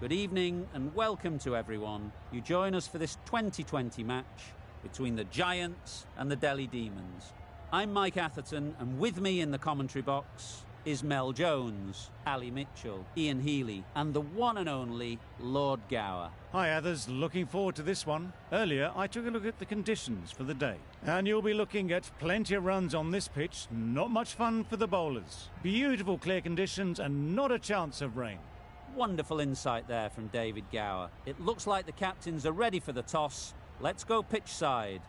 Good evening and welcome to everyone. You join us for this 2020 match between the Giants and the Delhi Demons. I'm Mike Atherton, and with me in the commentary box is Mel Jones, Ali Mitchell, Ian Healy, and the one and only Lord Gower. Hi others, looking forward to this one. Earlier I took a look at the conditions for the day, and you'll be looking at plenty of runs on this pitch, not much fun for the bowlers. Beautiful clear conditions and not a chance of rain. Wonderful insight there from David Gower. It looks like the captains are ready for the toss. Let's go pitch side.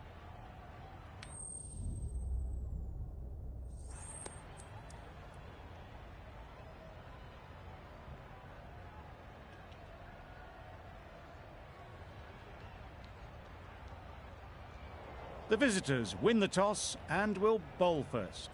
The visitors win the toss and will bowl first.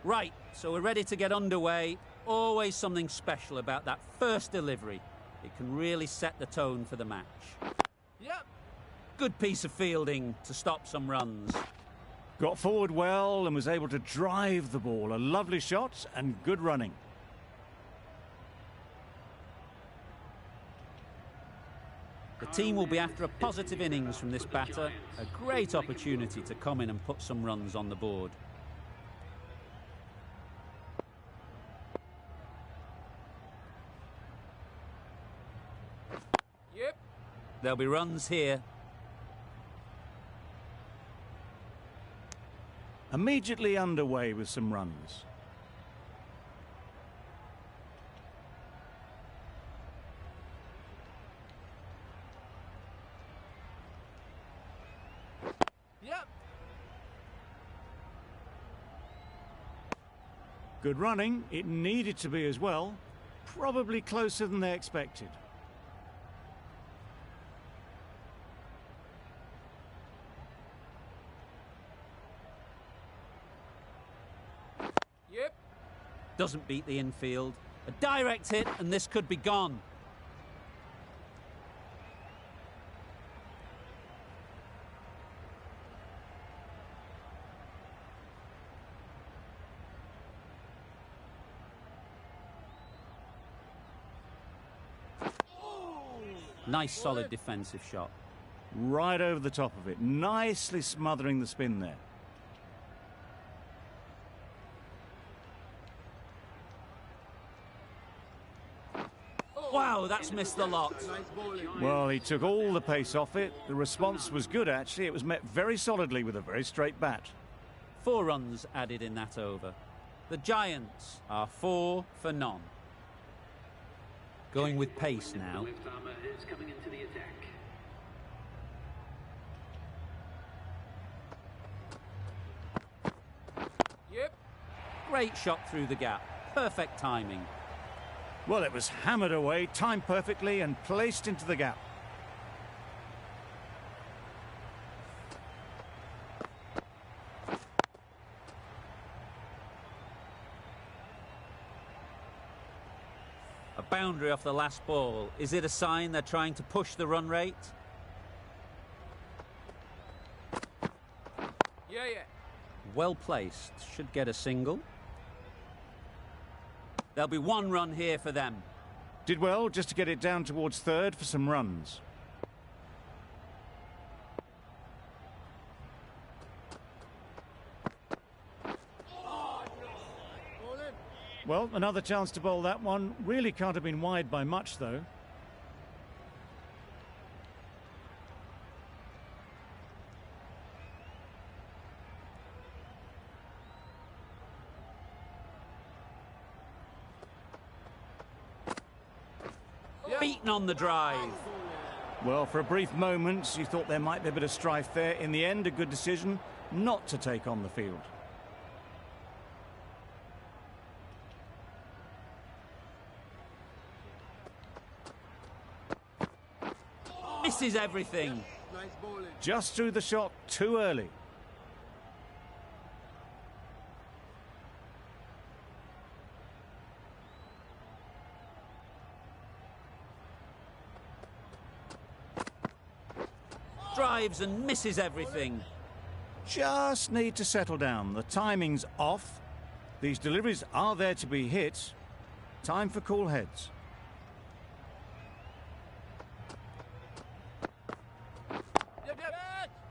Right, so we're ready to get underway. Always something special about that first delivery. It can really set the tone for the match. Yep. Good piece of fielding to stop some runs. Got forward well and was able to drive the ball. A lovely shot and good running. The team will be after a positive innings from this batter. A great opportunity to come in and put some runs on the board. Yep. There'll be runs here. Immediately underway with some runs. Yep. Good running. It needed to be as well. Probably closer than they expected. Yep. Doesn't beat the infield. A direct hit and this could be gone. Nice solid defensive shot. Right over the top of it. Nicely smothering the spin there. Wow, that's missed the lot. Well, he took all the pace off it. The response was good, actually. It was met very solidly with a very straight bat. 4 runs added in that over. The Giants are 4 for none. Going with pace now. Yep. Great shot through the gap. Perfect timing. Well, it was hammered away, timed perfectly and placed into the gap. A boundary off the last ball. Is it a sign they're trying to push the run rate? Yeah. Well placed. Should get a single. There'll be 1 run here for them. Did well just to get it down towards third for some runs. Well, another chance to bowl that one. Really can't have been wide by much, though. Beaten on the drive. Well, for a brief moment, you thought there might be a bit of strife there. In the end, a good decision not to take on the field. Misses everything. Just threw the shot too early. drives and misses everything. Just need to settle down. The timing's off. These deliveries are there to be hit. Time for cool heads.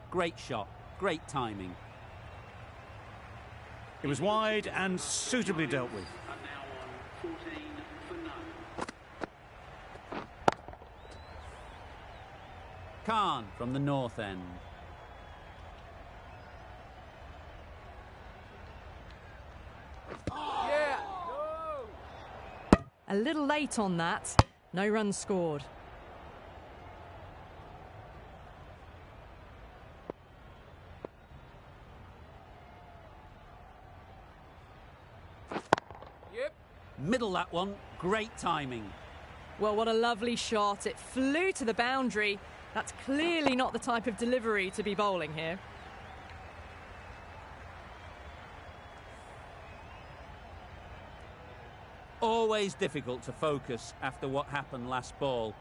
Great shot, great timing. It was wide and suitably dealt with. Khan from the north end. A little late on that. No runs scored. Middle that one, great timing. Well, what a lovely shot. It flew to the boundary. That's clearly not the type of delivery to be bowling here. Always difficult to focus after what happened last ball,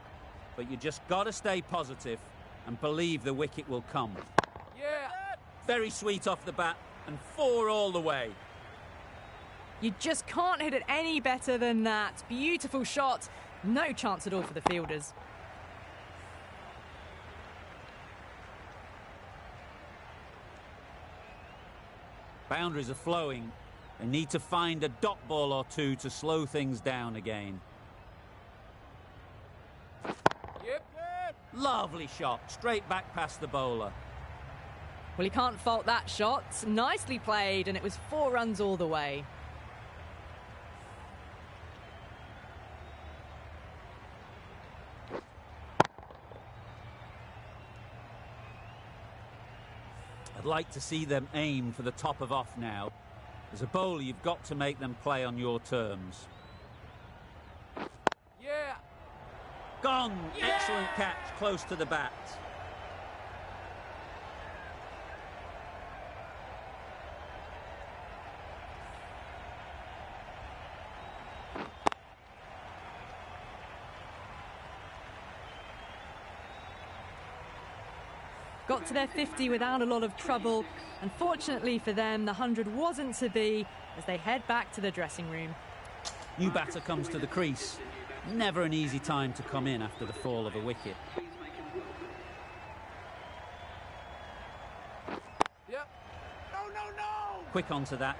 but you just got to stay positive and believe the wicket will come. Very sweet off the bat and 4 all the way. You just can't hit it any better than that. Beautiful shot. No chance at all for the fielders. Boundaries are flowing. They need to find a dot ball or two to slow things down again. Lovely shot, straight back past the bowler. Well, you can't fault that shot. Nicely played, and it was 4 runs all the way. I'd like to see them aim for the top of off now. As a bowler, you've got to make them play on your terms. Gone! Excellent catch, close to the bat. Got to their 50 without a lot of trouble. Unfortunately for them, the 100 wasn't to be as they head back to the dressing room. New batter comes to the crease. Never an easy time to come in after the fall of a wicket. Quick onto that.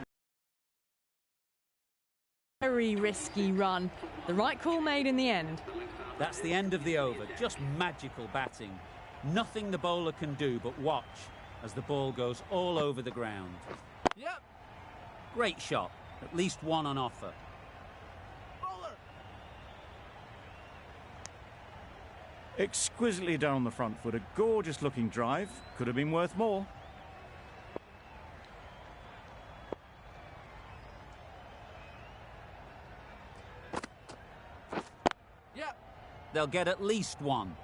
Very risky run. The right call made in the end. That's the end of the over. Just magical batting. Nothing the bowler can do but watch as the ball goes all over the ground. Great shot. At least one on offer. Exquisitely done on the front foot. A gorgeous looking drive. Could have been worth more. They'll get at least one.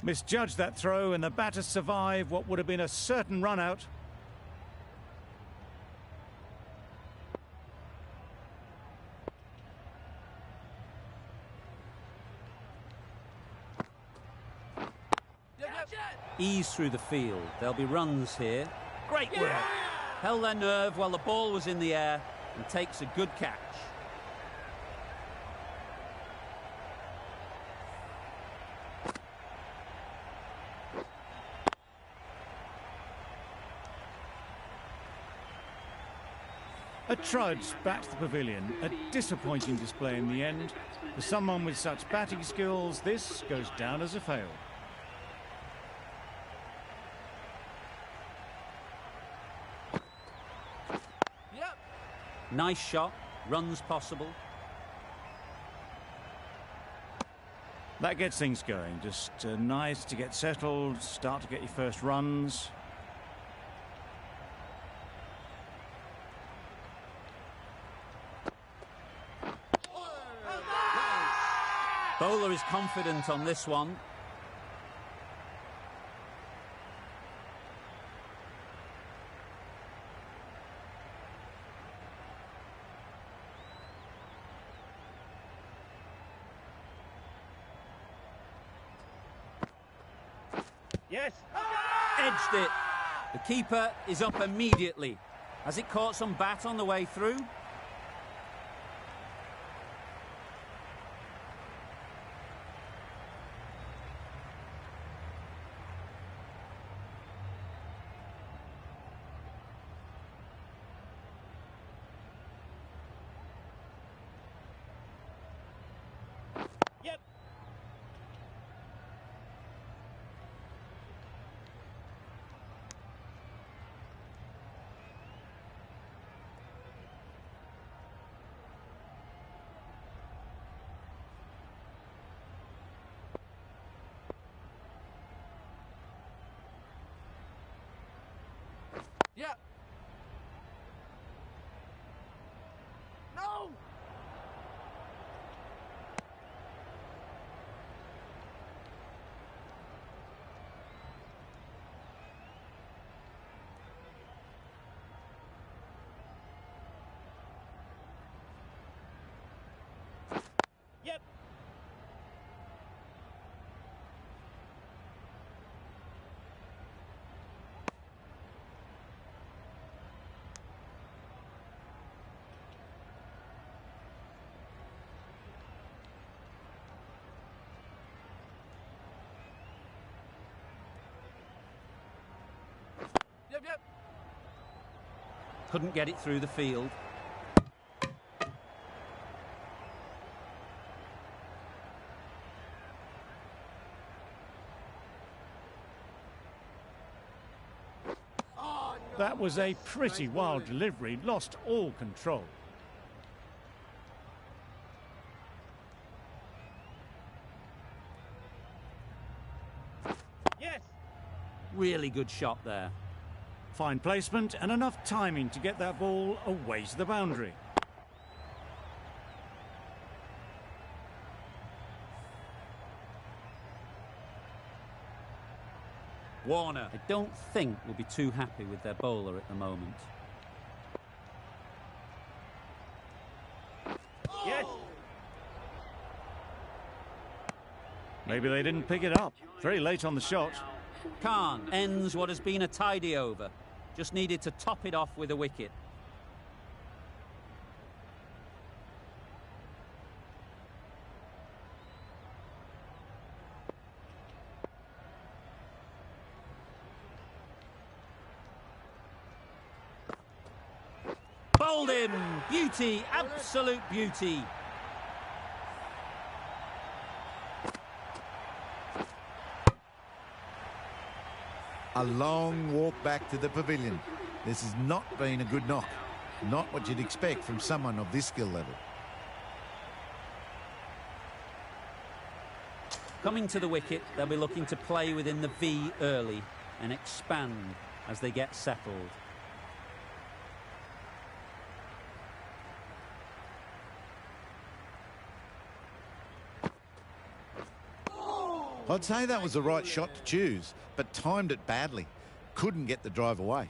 Misjudged that throw, and the batter survived what would have been a certain run out. Ease through the field. There'll be runs here. Great work. Held their nerve while the ball was in the air and takes a good catch. A trudge back to the pavilion. A disappointing display in the end. For someone with such batting skills, this goes down as a fail. Nice shot. Runs possible. That gets things going. Just nice to get settled, start to get your first runs. Bowler is confident on this one. Yes. Edged it. The keeper is up immediately. Has it caught some bat on the way through? Yep. Yeah. No. Yep. Yep, yep. Couldn't get it through the field. That was a pretty wild delivery, lost all control. Yes. Really good shot there. Fine placement and enough timing to get that ball away to the boundary. Warner, I don't think will be too happy with their bowler at the moment. Yes. Maybe they didn't pick it up. Very late on the shot. Khan ends what has been a tidy over. Just needed to top it off with a wicket. Bowled him! Beauty, absolute beauty. A long walk back to the pavilion. This has not been a good knock. Not what you'd expect from someone of this skill level. Coming to the wicket, they'll be looking to play within the V early and expand as they get settled. I'd say that was the right shot to choose, but timed it badly. Couldn't get the drive away.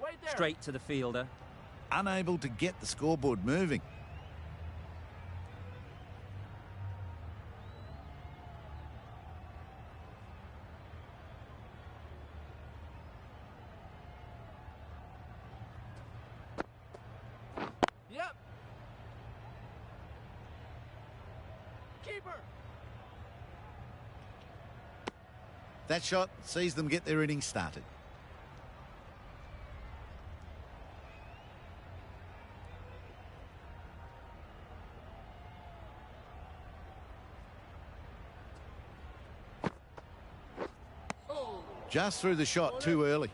Wait there. Straight to the fielder. Unable to get the scoreboard moving. Yep. Keeper. That shot sees them get their innings started. Just threw the shot too early.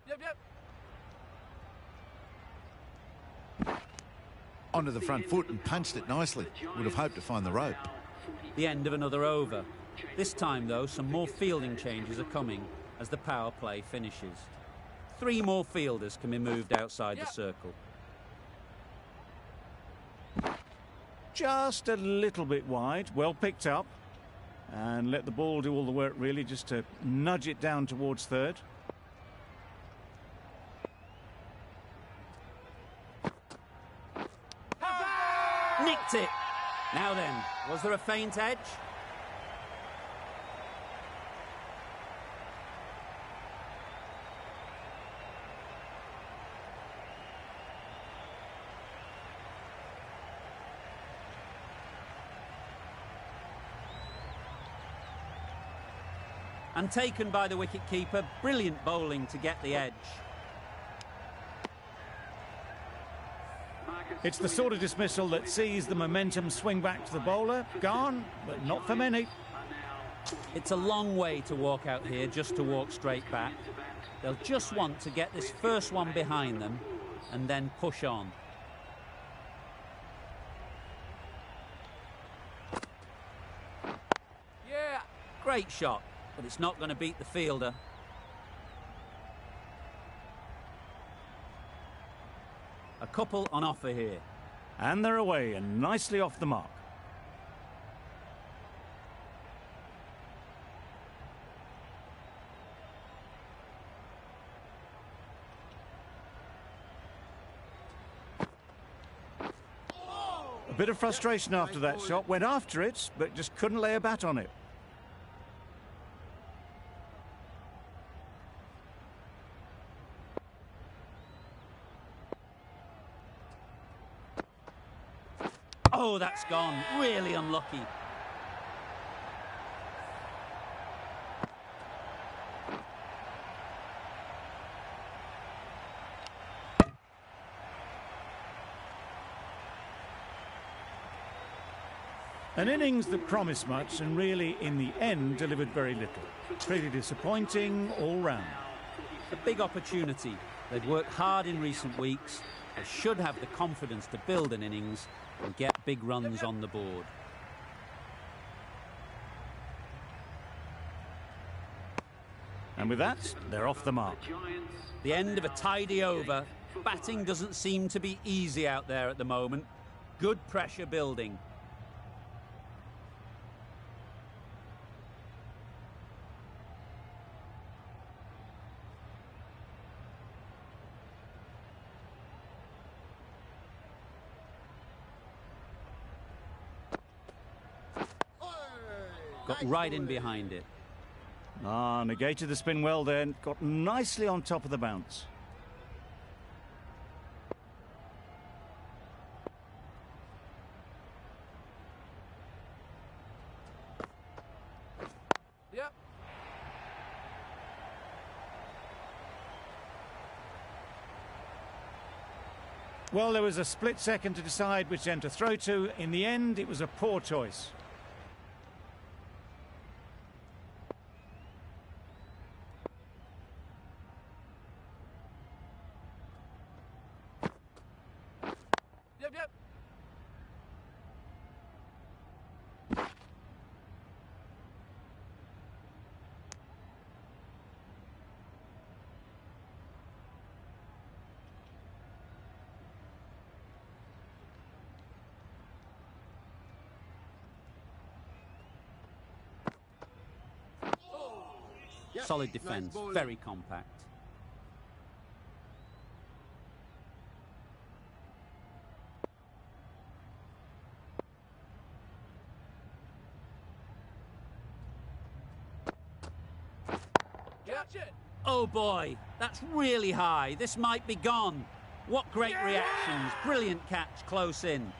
Yep, yep. Onto the front foot and punched it nicely. Would have hoped to find the rope. The end of another over. This time, though, some more fielding changes are coming as the power play finishes. 3 more fielders can be moved outside the circle. Just a little bit wide. Well picked up. And let the ball do all the work, really, just to nudge it down towards third. Nicked it. Now then, was there a faint edge? And taken by the wicket-keeper. Brilliant bowling to get the edge. It's the sort of dismissal that sees the momentum swing back to the bowler. Gone, but not for many. It's a long way to walk out here just to walk straight back. They'll just want to get this first one behind them and then push on. Yeah. Great shot, but it's not going to beat the fielder. A couple on offer here. And they're away and nicely off the mark. A bit of frustration after that shot. Went after it, but just couldn't lay a bat on it. Oh, that's gone. Really unlucky. An innings that promised much and really, in the end, delivered very little. Pretty disappointing all round. A big opportunity. They've worked hard in recent weeks. They should have the confidence to build an innings and get big runs on the board. And with that, they're off the mark. The end of a tidy over. Batting doesn't seem to be easy out there at the moment. Good pressure building. Got right in behind it. Ah, negated the spin well then. Got nicely on top of the bounce. Yep. Well, there was a split second to decide which end to throw to. In the end, it was a poor choice. Yep, yep. Solid defence, very compact. Catch it. Oh boy, that's really high. This might be gone. What great reactions. Brilliant catch close in.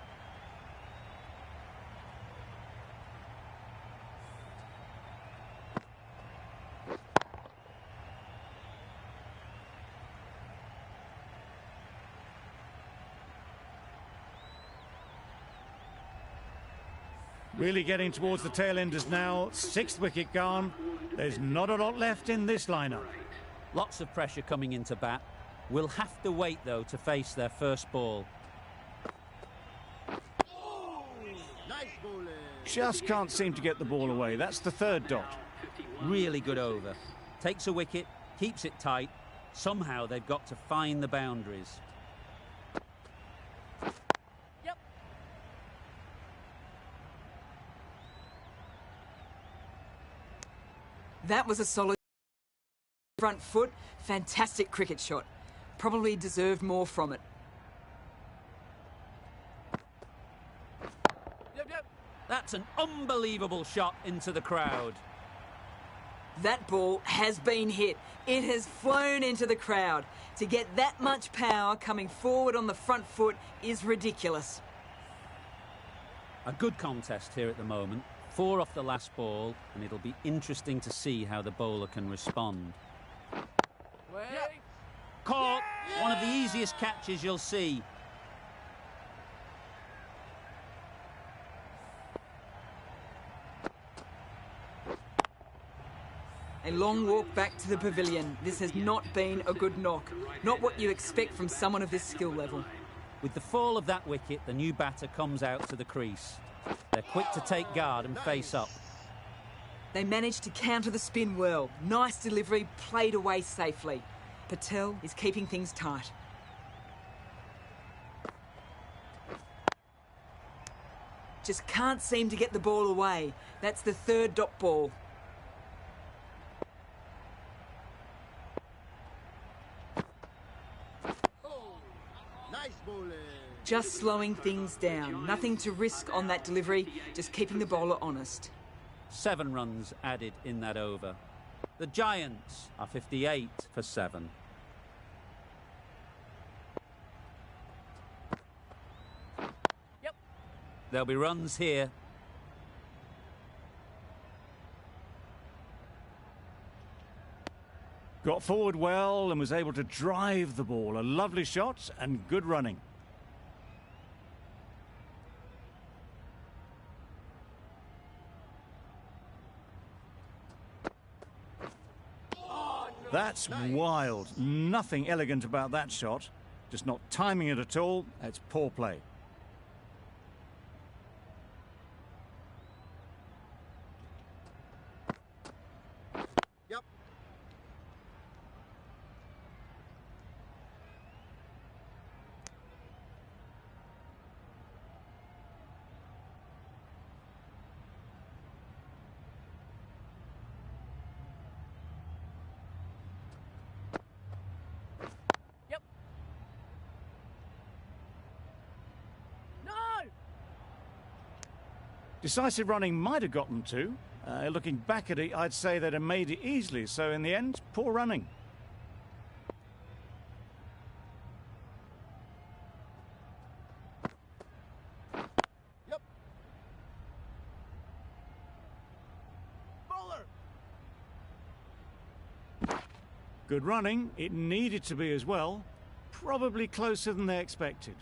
Really getting towards the tail enders now. Sixth wicket gone. There's not a lot left in this lineup. Lots of pressure coming into bat. Will have to wait, though, to face their first ball. Just can't seem to get the ball away. That's the third dot. Really good over. Takes a wicket, keeps it tight. Somehow they've got to find the boundaries. That was a solid front foot, fantastic cricket shot. Probably deserved more from it. Yep. That's an unbelievable shot into the crowd. That ball has been hit. It has flown into the crowd. To get that much power coming forward on the front foot is ridiculous. A good contest here at the moment. 4 off the last ball, and it'll be interesting to see how the bowler can respond. Wait. Caught! One of the easiest catches you'll see. A long walk back to the pavilion. This has not been a good knock. Not what you expect from someone of this skill level. With the fall of that wicket, the new batter comes out to the crease. They're quick to take guard and face up. They managed to counter the spin well. Nice delivery, played away safely. Patel is keeping things tight. Just can't seem to get the ball away. That's the 3rd dot ball. Just slowing things down. Nothing to risk on that delivery, just keeping the bowler honest. 7 runs added in that over. The Giants are 58 for 7. Yep. There'll be runs here. Got forward well and was able to drive the ball. A lovely shot and good running. That's wild. Nothing elegant about that shot. Just not timing it at all. That's poor play. Yep. Decisive running might have got them to. Looking back at it, I'd say they'd have made it easily. So in the end, poor running. Yep. Bowler. Good running. It needed to be as well. Probably closer than they expected.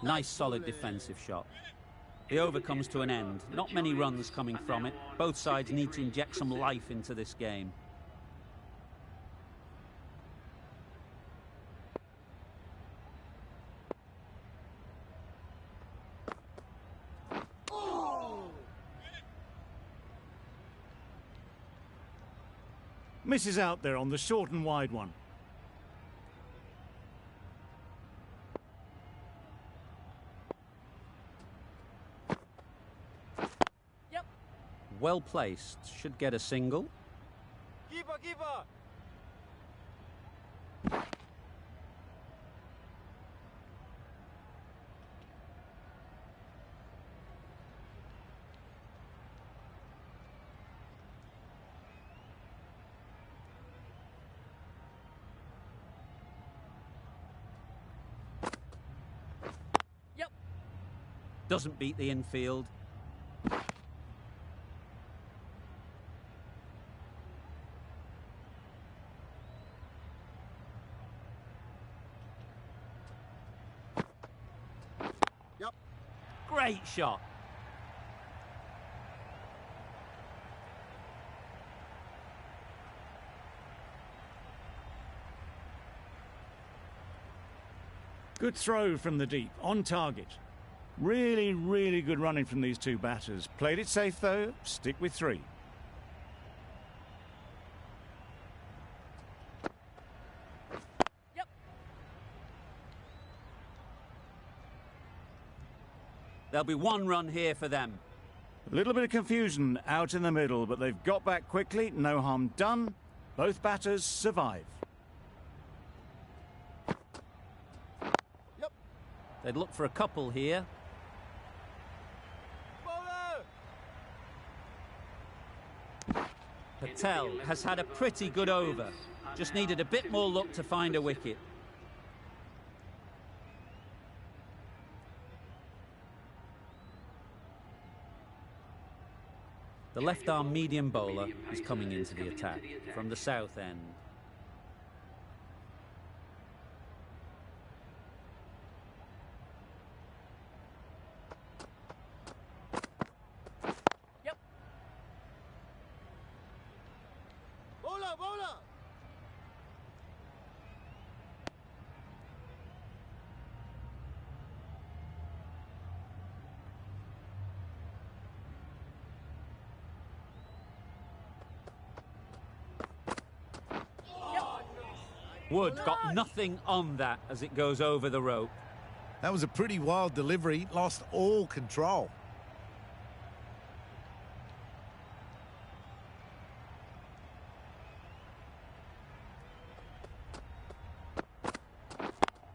Nice solid defensive shot. The over comes to an end. Not many runs coming from it. Both sides need to inject some life into this game. Misses out there on the short and wide one. Well placed. Should get a single. Keeper. Yep. Doesn't beat the infield. Great shot. Good throw from the deep, on target. Really, really good running from these two batters. Played it safe though, stick with 3. There'll be one run here for them. A little bit of confusion out in the middle, but they've got back quickly. No harm done. Both batters survive. Yep. They'd look for a couple here. Bowler! Patel has had a pretty good over. Just needed a bit more luck to find a wicket. The left-arm medium bowler is coming into the attack from the south end. Yep. Bowler, bowler! Wood got nothing on that as it goes over the rope. That was a pretty wild delivery. Lost all control.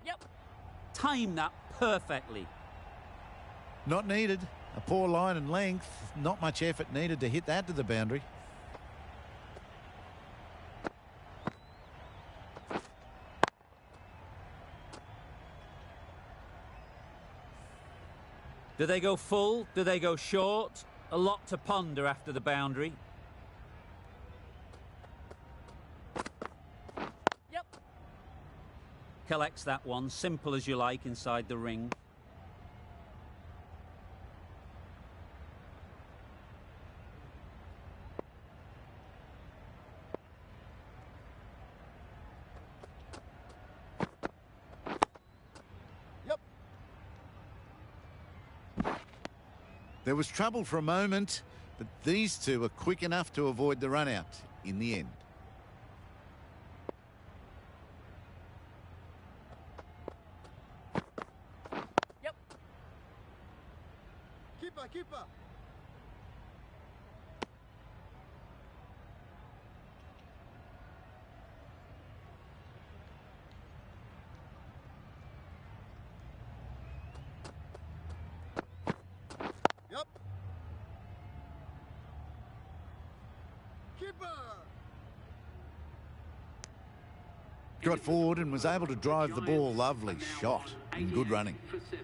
Yep. Timed that perfectly. Not needed. A poor line and length. Not much effort needed to hit that to the boundary. Do they go full? Do they go short? A lot to ponder after the boundary. Yep. Collects that one, simple as you like, inside the ring. There was trouble for a moment, but these two were quick enough to avoid the run-out in the end. Yep. Keeper, keeper. Yep. Keeper. Got forward and was able to drive the ball. Lovely shot and good running.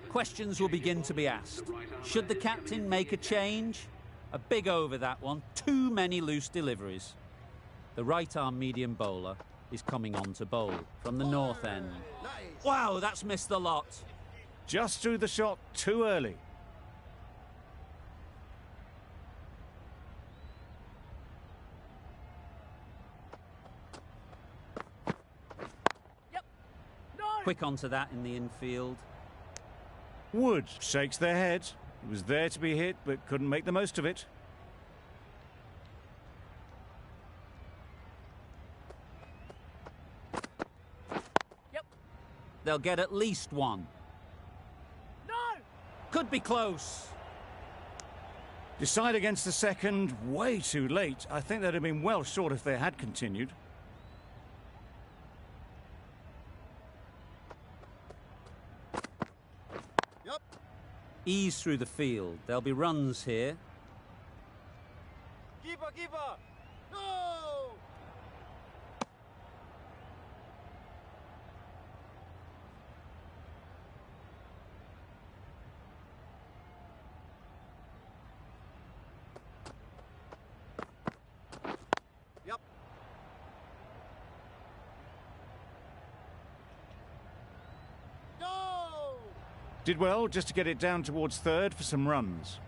Questions will begin to be asked. Should the captain make a change? A big over that one. Too many loose deliveries. The right-arm medium bowler is coming on to bowl from the north end. Nice. Wow, that's missed the lot. Just threw the shot too early. Yep. No. Quick onto that in the infield. Wood shakes their head. It was there to be hit, but couldn't make the most of it. Yep. They'll get at least one. No. Could be close. Decide against the second way too late. I think they'd have been well short if they had continued. Yep. Ease through the field. There'll be runs here. Keeper, keeper. No. Yep. No. Did well just to get it down towards third for some runs.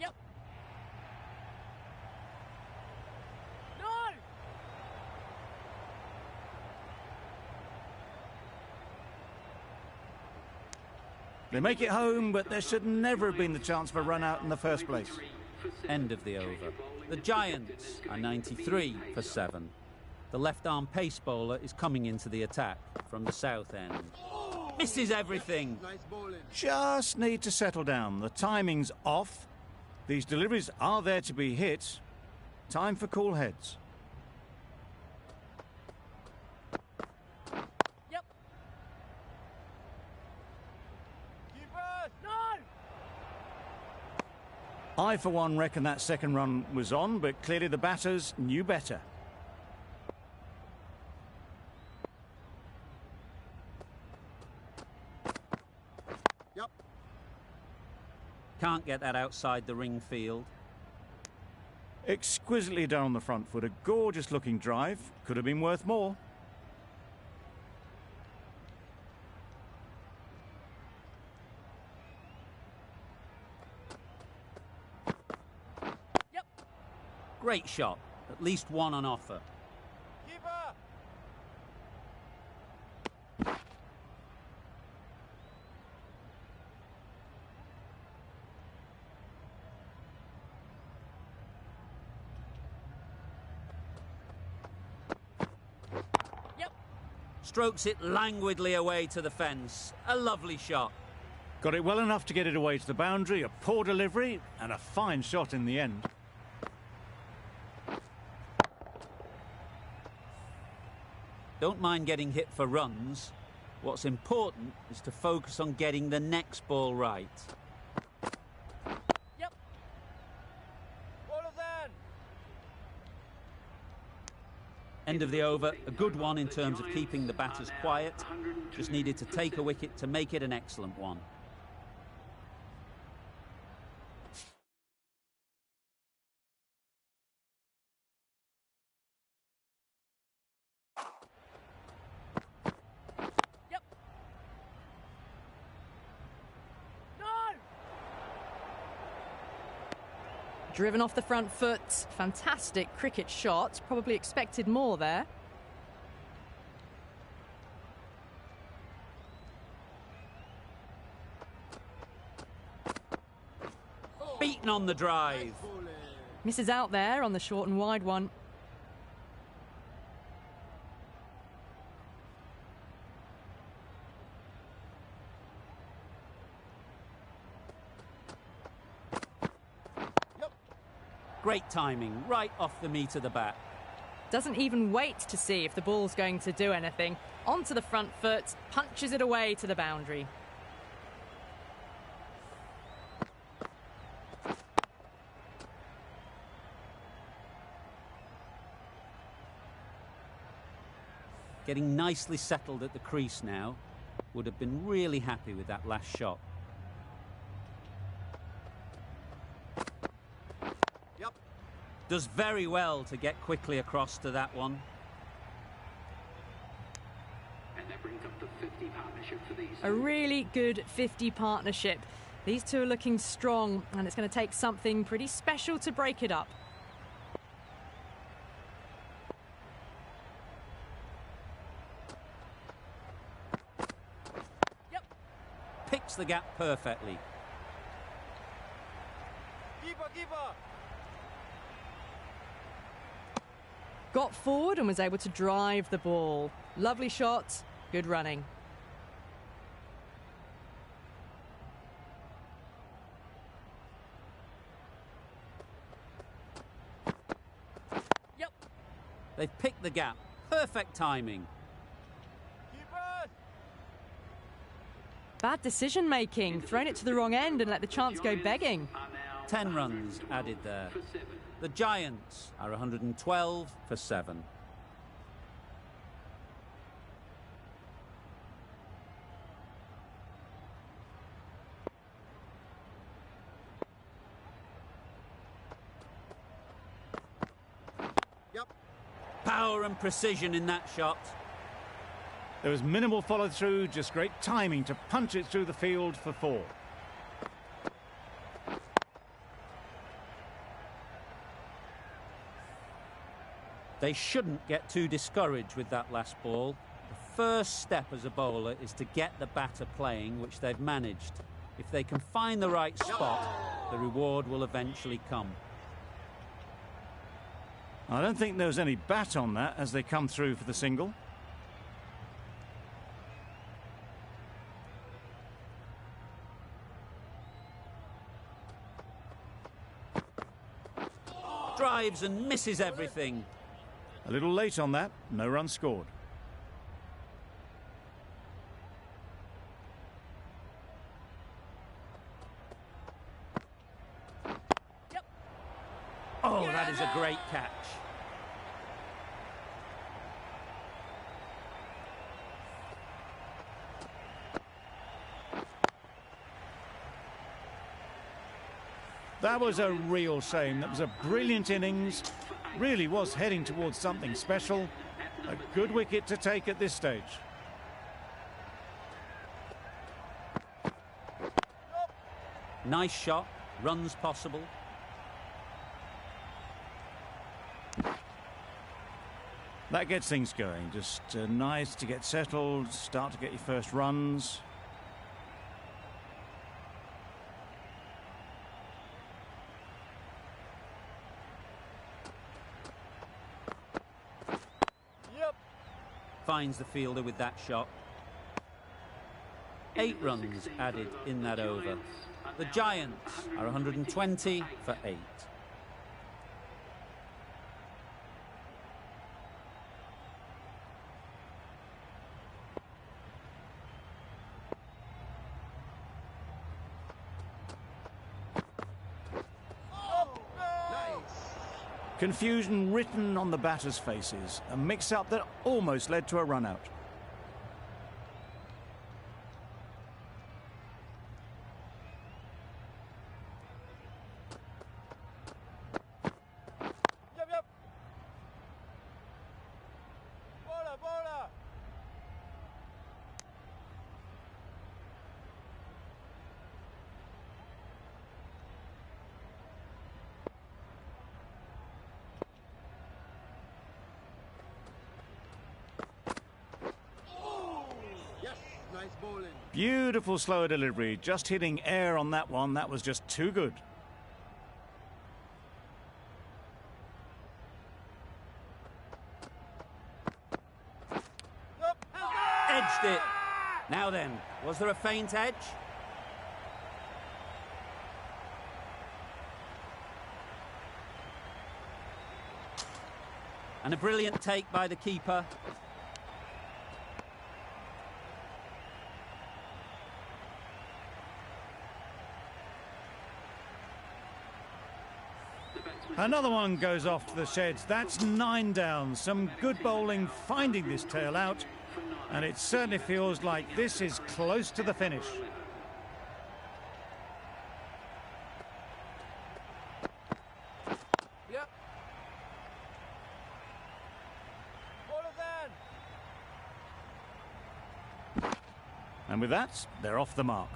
Yep. No. They make it home, but there should never have been the chance for a run out in the first place. End of the over. The Giants are 93 for 7. The left-arm pace bowler is coming into the attack from the south end. Misses everything. Nice bowling. Just need to settle down. The timing's off. These deliveries are there to be hit. Time for cool heads. Yep. Keeper! No! I, for one, reckon that second run was on, but clearly the batters knew better. Yep. Can't get that outside the ring field. Exquisitely done on the front foot. A gorgeous-looking drive. Could have been worth more. Yep. Great shot. At least one on offer. Keeper! Yep. Strokes it languidly away to the fence. A lovely shot. Got it well enough to get it away to the boundary. A poor delivery and a fine shot in the end. Don't mind getting hit for runs. What's important is to focus on getting the next ball right. Yep. Bowler then! End of the over. A good one in terms of keeping the batters quiet. Just needed to take a wicket to make it an excellent one. Yep. No! Driven off the front foot. Fantastic cricket shot. Probably expected more there. Beaten on the drive. Bowling. Misses out there on the short and wide one. Yep. Great timing, right off the meat of the bat. Doesn't even wait to see if the ball's going to do anything. Onto the front foot, punches it away to the boundary. Getting nicely settled at the crease now. Would have been really happy with that last shot. Yep. Does very well to get quickly across to that one. And that brings up the 50 partnership for these. A really good 50 partnership. These two are looking strong, and it's going to take something pretty special to break it up. Picks the gap perfectly. Keeper, keeper! Got forward and was able to drive the ball. Lovely shot, good running. Yep. They've picked the gap. Perfect timing. Keeper! Bad decision making, thrown it to the wrong end and let the chance go begging. 10 runs added there. The Giants are 112 for 7. Yep. Power and precision in that shot. There was minimal follow-through, just great timing to punch it through the field for 4. They shouldn't get too discouraged with that last ball. The first step as a bowler is to get the batter playing, which they've managed. If they can find the right spot, the reward will eventually come. I don't think there was any bat on that as they come through for the single. Drives and misses everything. A little late on that, no run scored. Oh, that is a great catch. That was a real shame. That was a brilliant innings. Really was heading towards something special. A good wicket to take at this stage. Nice shot. Runs possible. That gets things going. Just nice to get settled, start to get your first runs. Yep. Finds the fielder with that shot. 8 runs added in that over. The Giants are 120 for 8. Confusion written on the batters' faces. A mix-up that almost led to a run-out. Yep. Bola. Nice bowling. Beautiful slow delivery. Just hitting air on that one. That was just too good. Yep. Edged it. Now then, was there a faint edge? And a brilliant take by the keeper. Another one goes off to the sheds. That's 9 down. Some good bowling finding this tail out. And it certainly feels like this is close to the finish. Yep. Bola then. And with that, they're off the mark.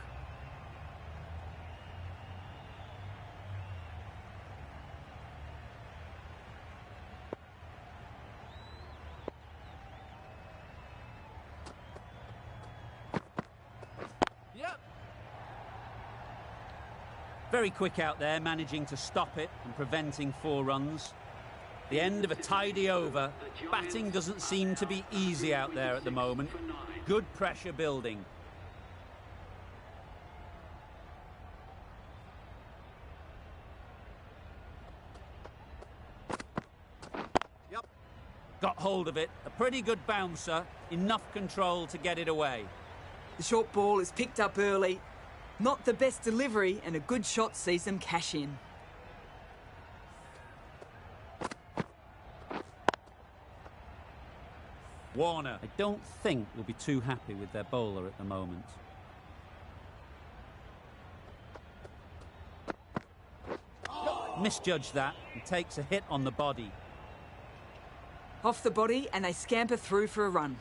Yep. Very quick out there, managing to stop it and preventing 4 runs. The end of a tidy over. Batting doesn't seem to be easy out there at the moment. Good pressure building. Yep. Got hold of it. A pretty good bouncer. Enough control to get it away. The short ball is picked up early. Not the best delivery, and a good shot sees them cash in. Warner, I don't think will be too happy with their bowler at the moment. Misjudged that and takes a hit on the body. Off the body, and they scamper through for a run.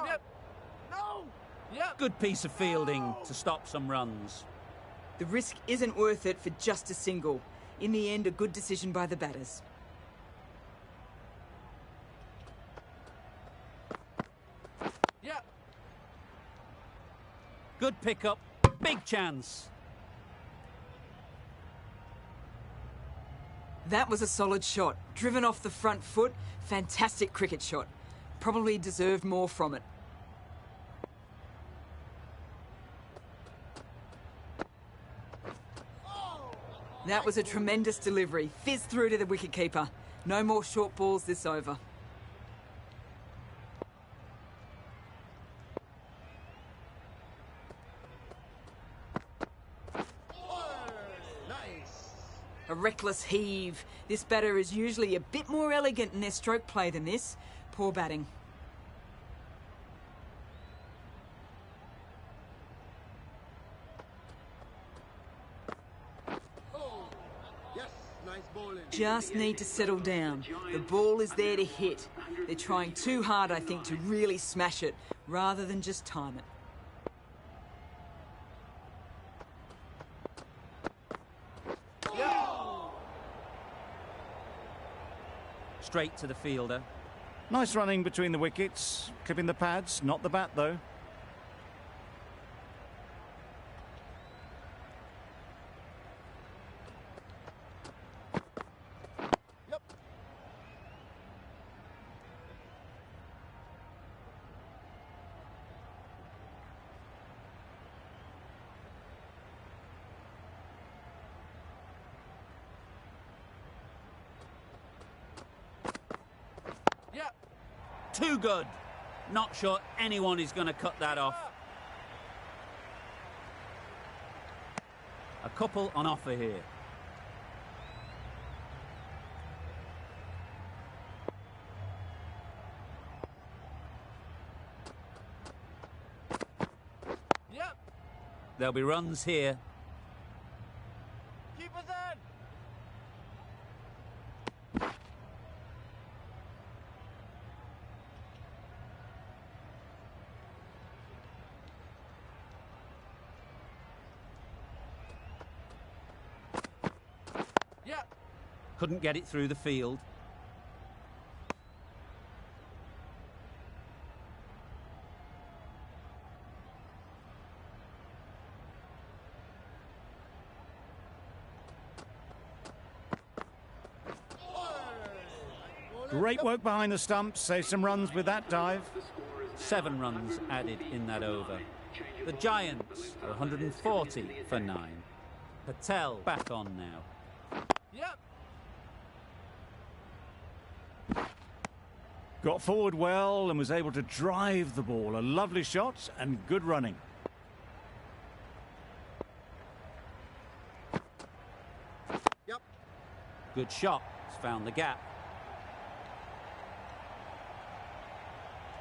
Yep. No. Yep. Good piece of fielding to stop some runs. The risk isn't worth it for just a single. In the end, a good decision by the batters. Good pickup. Big chance. That was a solid shot. Driven off the front foot. Fantastic cricket shot. Probably deserved more from it. That was a tremendous delivery. Fizzed through to the wicketkeeper. No more short balls this over. A reckless heave. This batter is usually a bit more elegant in their stroke play than this. Poor batting. Just need to settle down. The ball is there to hit. They're trying too hard, I think, to really smash it, rather than just time it. Straight to the fielder. Nice running between the wickets. Clipping the pads, not the bat though. Too good. Not sure anyone is going to cut that off. A couple on offer here. Yep. There'll be runs here. Keep us in. Couldn't get it through the field. Great work behind the stumps. Save some runs with that dive. 7 runs added in that over. The Giants are 140 for 9. Patel back on now. Yep. Got forward well and was able to drive the ball. A lovely shot and good running. Yep. Good shot. He's found the gap.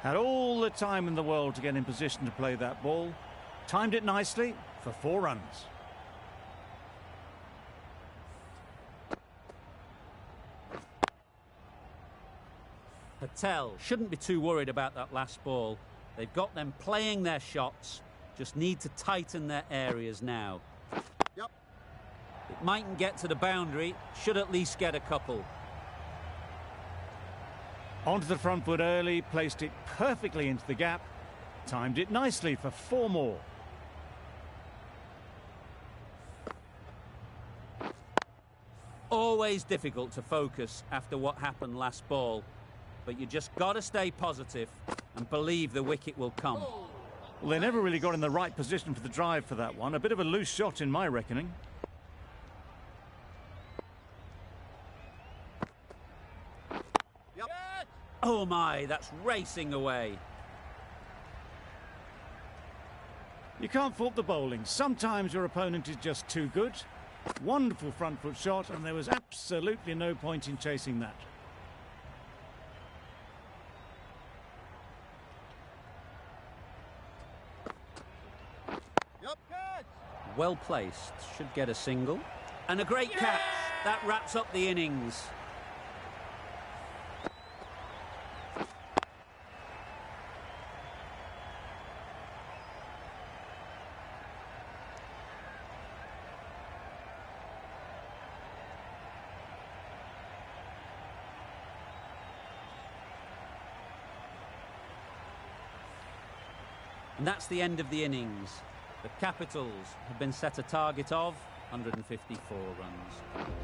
Had all the time in the world to get in position to play that ball. Timed it nicely for 4 runs. Patel shouldn't be too worried about that last ball. They've got them playing their shots, just need to tighten their areas now. Yep. It mightn't get to the boundary, should at least get a couple. Onto the front foot early, placed it perfectly into the gap. Timed it nicely for 4 more. Always difficult to focus after what happened last ball. But you just got to stay positive and believe the wicket will come. Well, they never really got in the right position for the drive for that one. A bit of a loose shot in my reckoning. Yep. Oh my, that's racing away. You can't fault the bowling. Sometimes your opponent is just too good. Wonderful front foot shot, and there was absolutely no point in chasing that. Well placed, should get a single. And a great catch. That wraps up the innings. And that's the end of the innings. The Capitals have been set a target of 154 runs.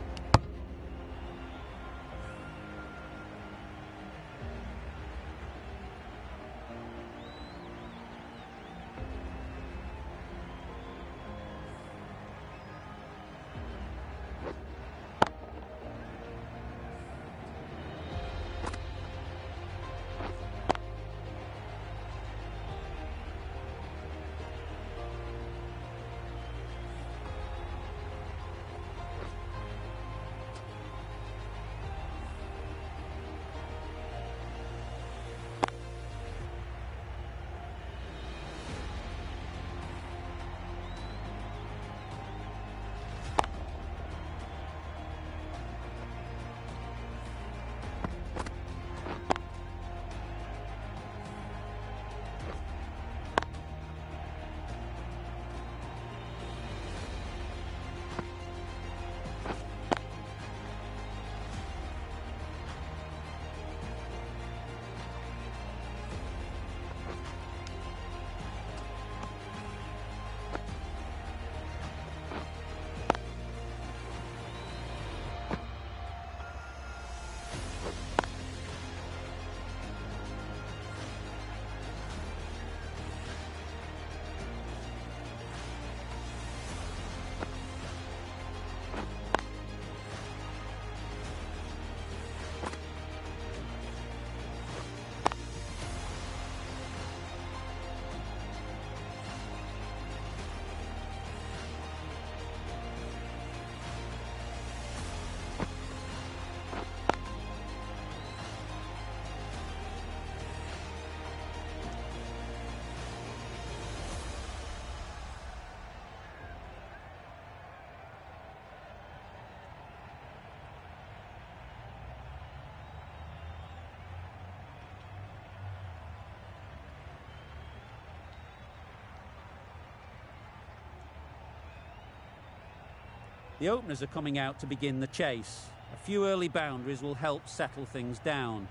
The openers are coming out to begin the chase. A few early boundaries will help settle things down.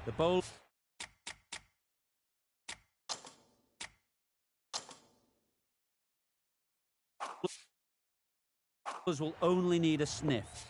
The bowlers will only need a sniff.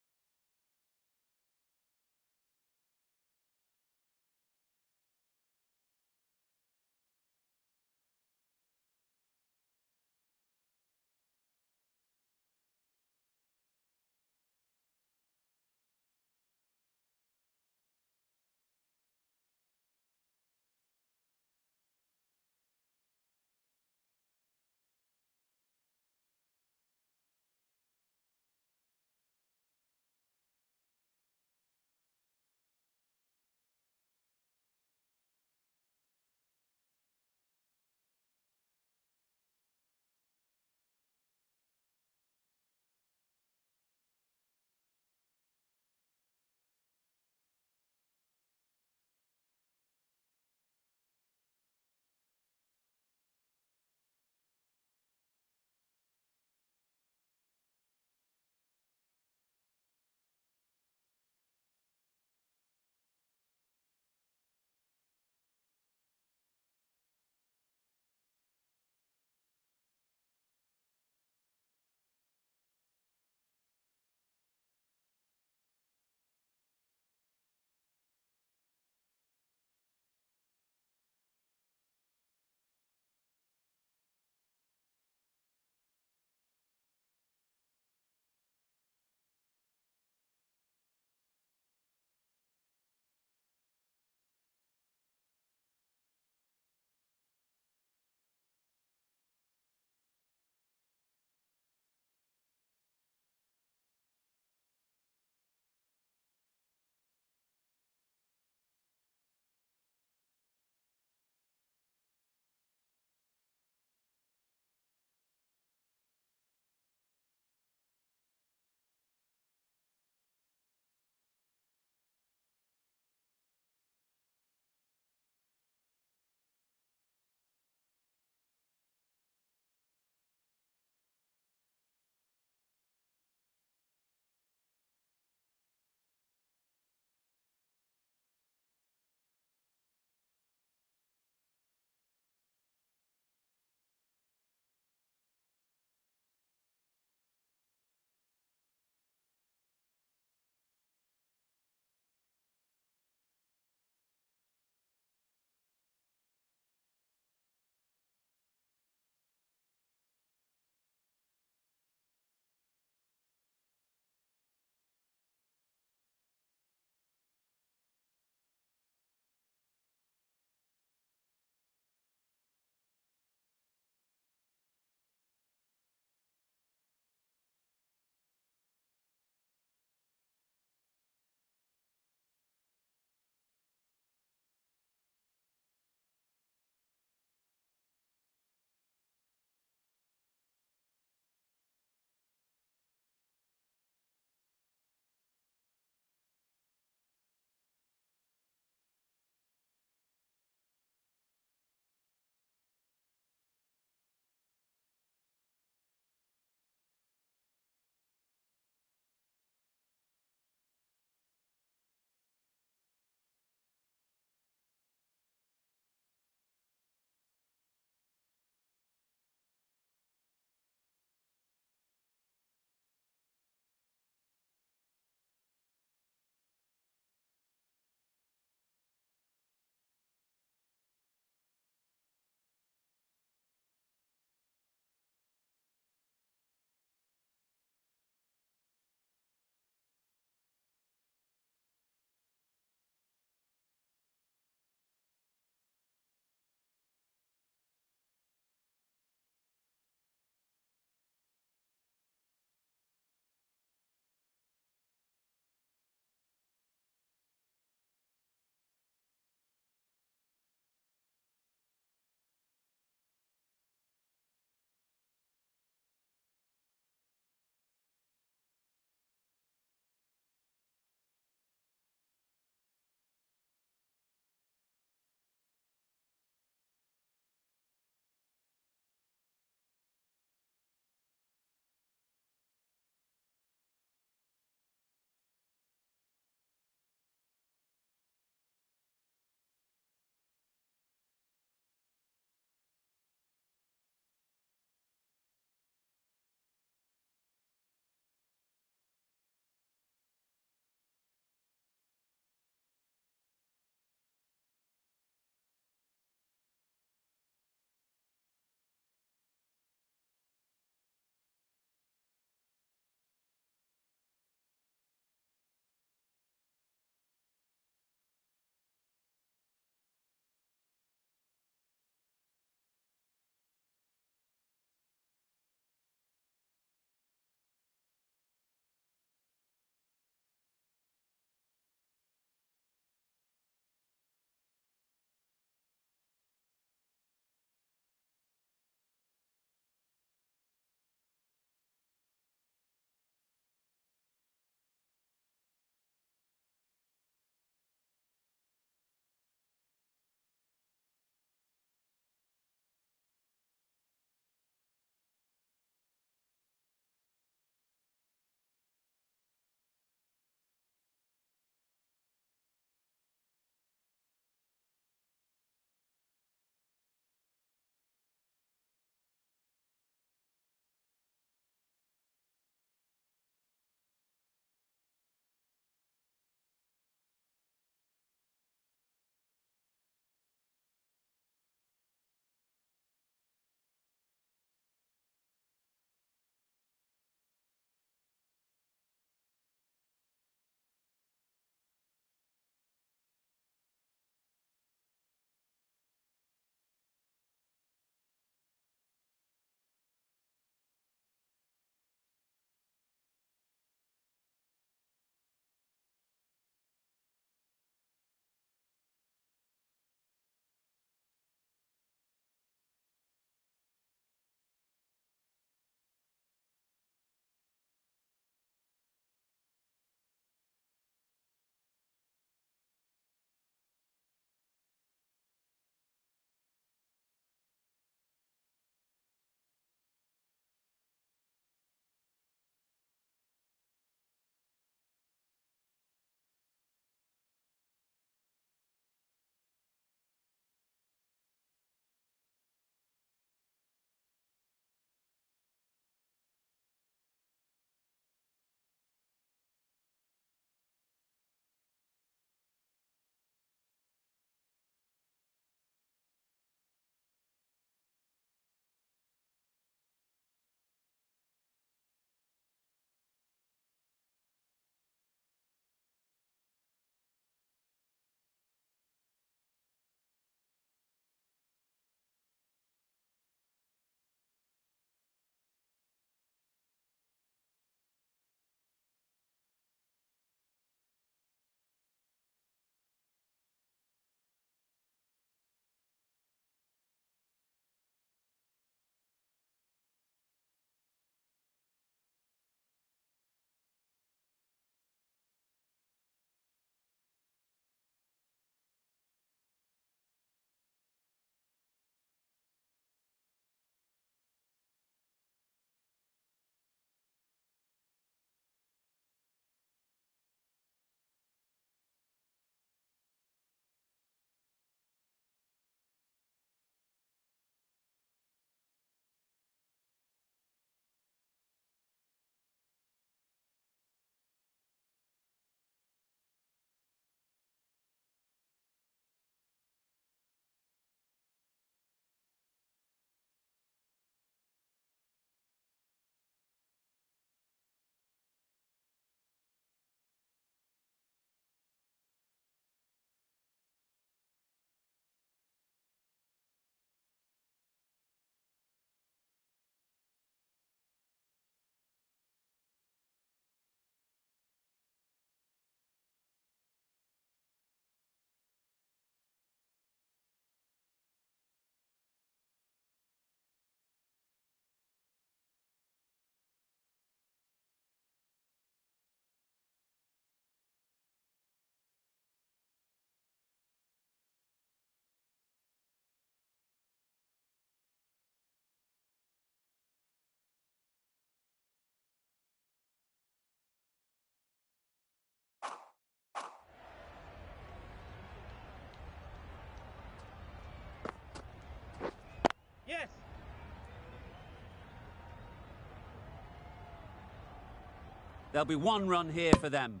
There'll be one run here for them.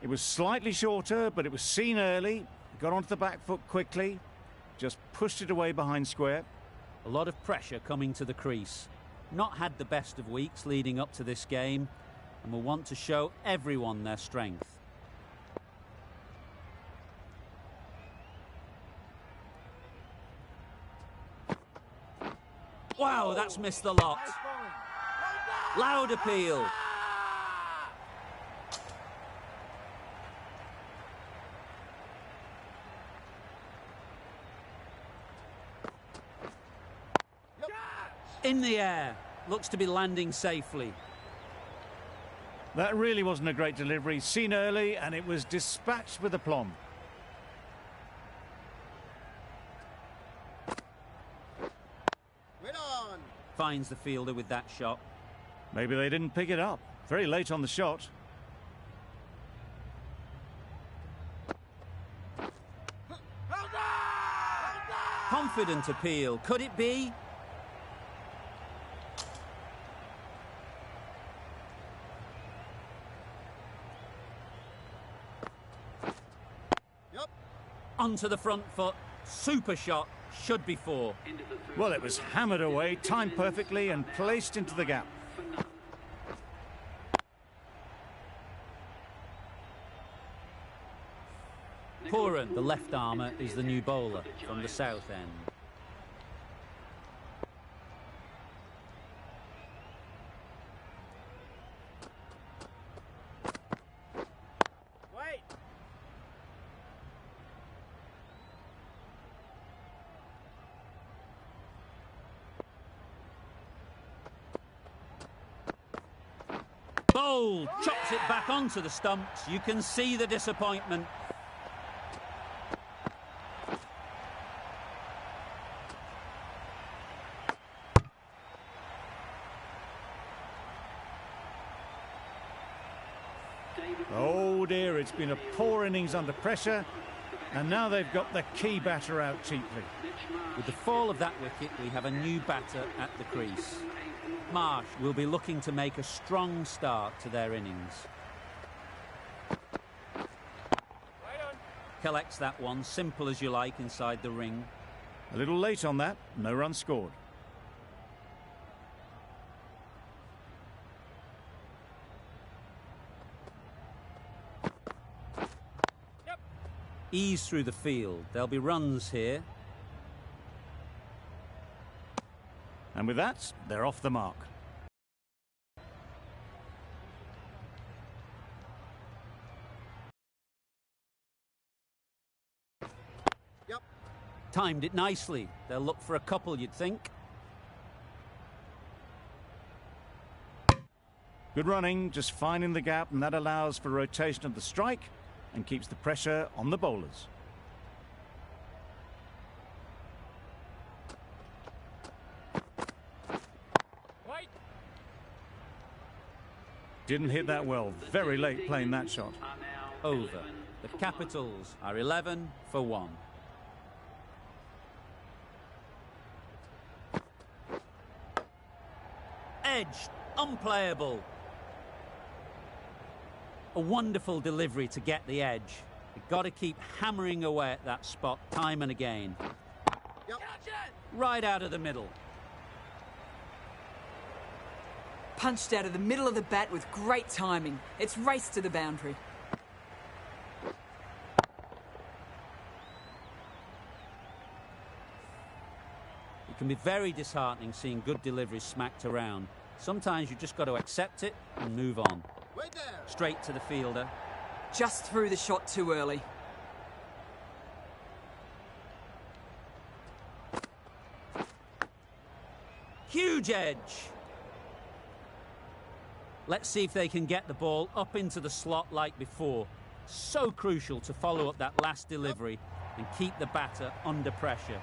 It was slightly shorter, but it was seen early. Got onto the back foot quickly. Just pushed it away behind square. A lot of pressure coming to the crease. Not had the best of weeks leading up to this game, and will want to show everyone their strength. Wow, that's missed the lot. Loud appeal. In the air. Looks to be landing safely. That really wasn't a great delivery. Seen early, and it was dispatched with aplomb. Wait on. Finds the fielder with that shot. Maybe they didn't pick it up. Very late on the shot. Confident appeal. Could it be? Yep. Onto the front foot. Super shot. Should be four. Well, it was hammered away, timed perfectly, and placed into the gap. Pooran, the left armour, is the new bowler from the south end. Wait. Bowl chops it back onto the stumps. You can see the disappointment. Oh dear, it's been a poor innings under pressure, and now they've got the key batter out cheaply. With the fall of that wicket, we have a new batter at the crease. Marsh will be looking to make a strong start to their innings. Collects that one, simple as you like, inside the ring. A little late on that, no run scored. Ease through the field. There'll be runs here. And with that, they're off the mark. Yep. Timed it nicely. They'll look for a couple, you'd think. Good running, just finding the gap, and that allows for rotation of the strike and keeps the pressure on the bowlers. Wait. Didn't hit that well. Very late playing that shot. Over. The Capitals are 11 for 1. Edged. Unplayable. A wonderful delivery to get the edge. You've got to keep hammering away at that spot time and again. Yep. Right out of the middle. Punched out of the middle of the bat with great timing. It's raced to the boundary. It can be very disheartening seeing good deliveries smacked around. Sometimes you just got to accept it and move on. Wait there. Straight to the fielder. Just threw the shot too early. Huge edge. Let's see if they can get the ball up into the slot like before. So crucial to follow up that last delivery and keep the batter under pressure.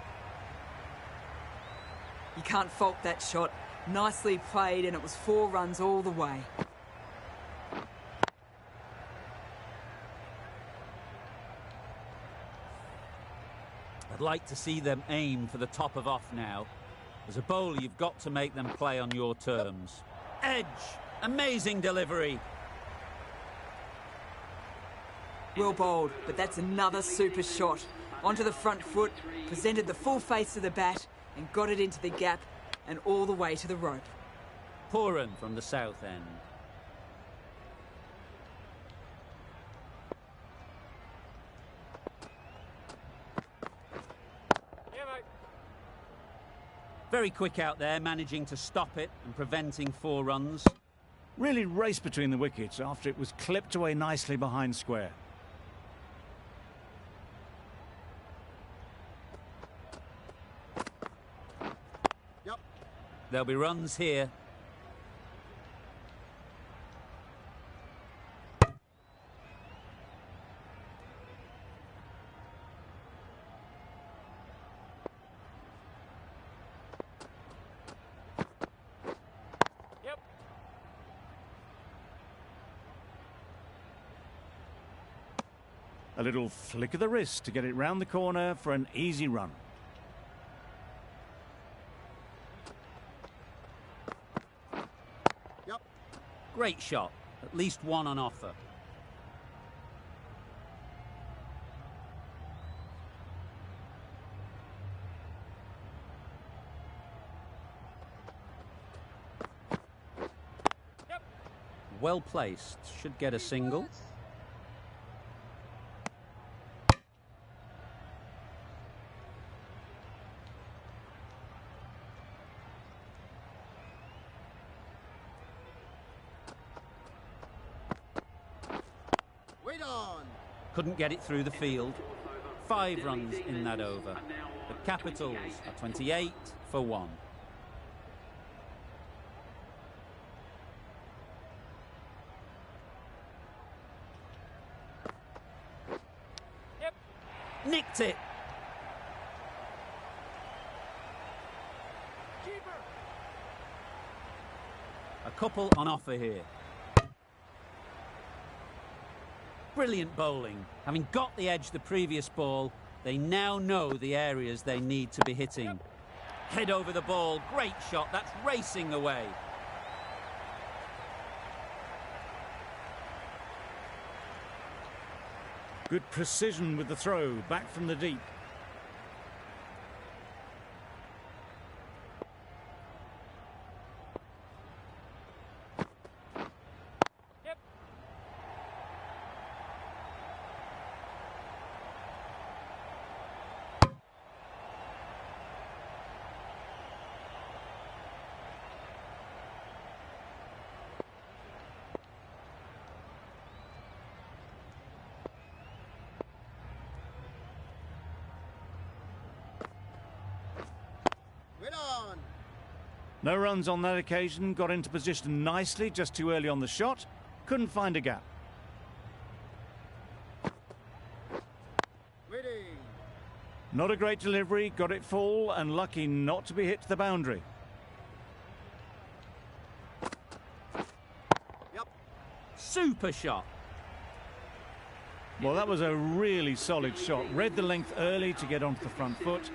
You can't fault that shot. Nicely played, and it was 4 runs all the way. I'd like to see them aim for the top of off now. As a bowler, you've got to make them play on your terms. Edge! Amazing delivery. Well bowled, but that's another super shot. Onto the front foot, presented the full face of the bat and got it into the gap and all the way to the rope. Pooran from the south end. Very quick out there, managing to stop it and preventing 4 runs. Really raced between the wickets after it was clipped away nicely behind square. Yep. There'll be runs here. A little flick of the wrist to get it round the corner for an easy run. Yep. Great shot. At least 1 on offer. Well placed. Should get a single. Couldn't get it through the field. 5 runs in that over. The Capitals are 28 for 1. Nicked it. A couple on offer here. Brilliant bowling. Having got the edge the previous ball, they now know the areas they need to be hitting. Head over the ball. Great shot. That's racing away. Good precision with the throw, back from the deep. No runs on that occasion, got into position nicely, just too early on the shot, couldn't find a gap. Not a great delivery, got it full and lucky not to be hit to the boundary. Yep. Super shot. Well, that was a really solid shot. Read the length early to get onto the front foot.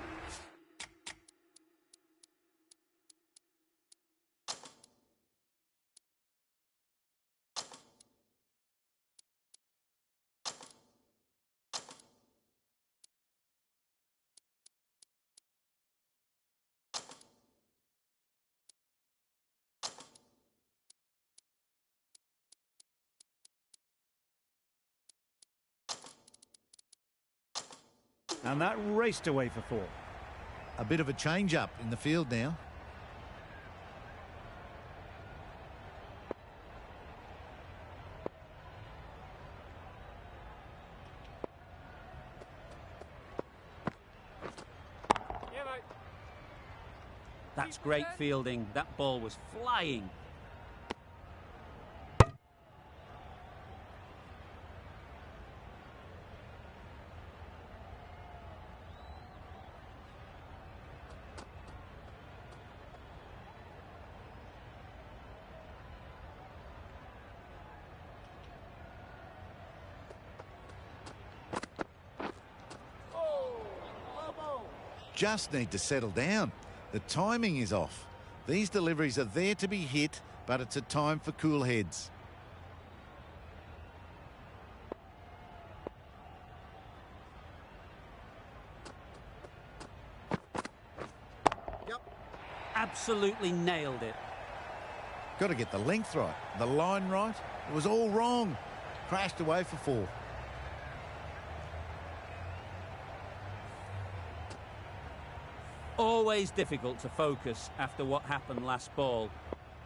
And that raced away for 4. A bit of a change-up in the field now. That's great fielding. That ball was flying. Just need to settle down. The timing is off. These deliveries are there to be hit, but it's a time for cool heads. Yep. Absolutely nailed it. Got to get the length right, the line right. It was all wrong. Crashed away for 4. Always difficult to focus after what happened last ball,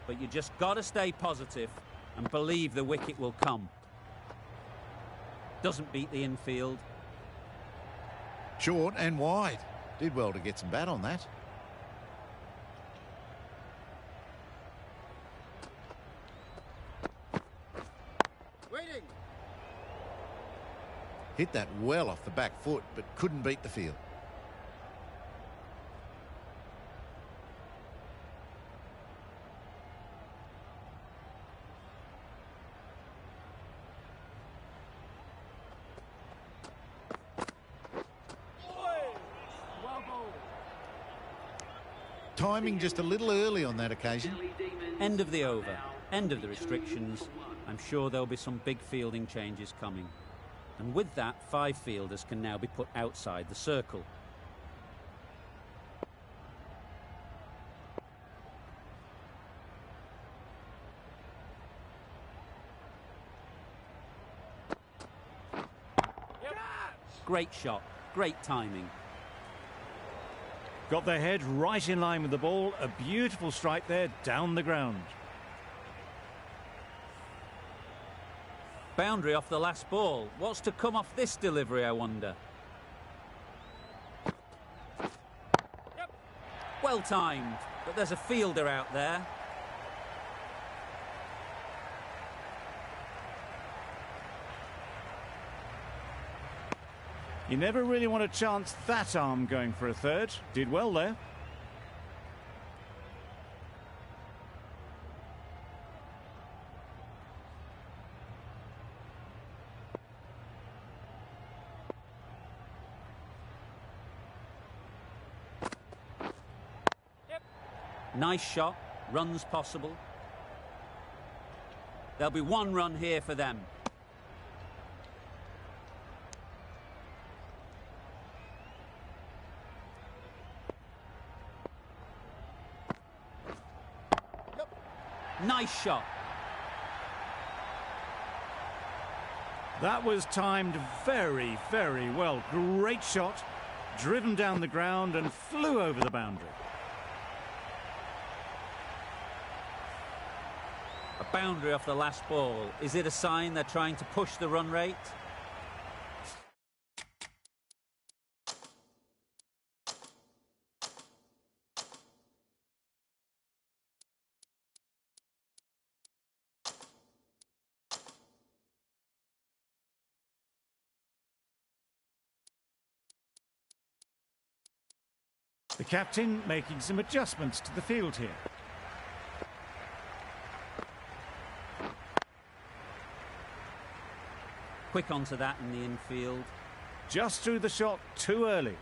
but you just got to stay positive and believe the wicket will come. Doesn't beat the infield. Short and wide. Did well to get some bat on that. Waiting. Hit that well off the back foot, but couldn't beat the field. Timing just a little early on that occasion. End of the over, end of the restrictions. I'm sure there'll be some big fielding changes coming. And with that, 5 fielders can now be put outside the circle. Great shot, great timing. Got their head right in line with the ball. A beautiful strike there down the ground. Boundary off the last ball. What's to come off this delivery, I wonder? Well timed, but there's a fielder out there. You never really want to chance that arm going for a third. Did well there. Nice shot, runs possible. There'll be 1 run here for them. Nice shot. That was timed very, very well. Great shot. Driven down the ground and flew over the boundary. A boundary off the last ball. Is it a sign they're trying to push the run rate? The captain making some adjustments to the field here. Quick onto that in the infield. Just threw the shot too early.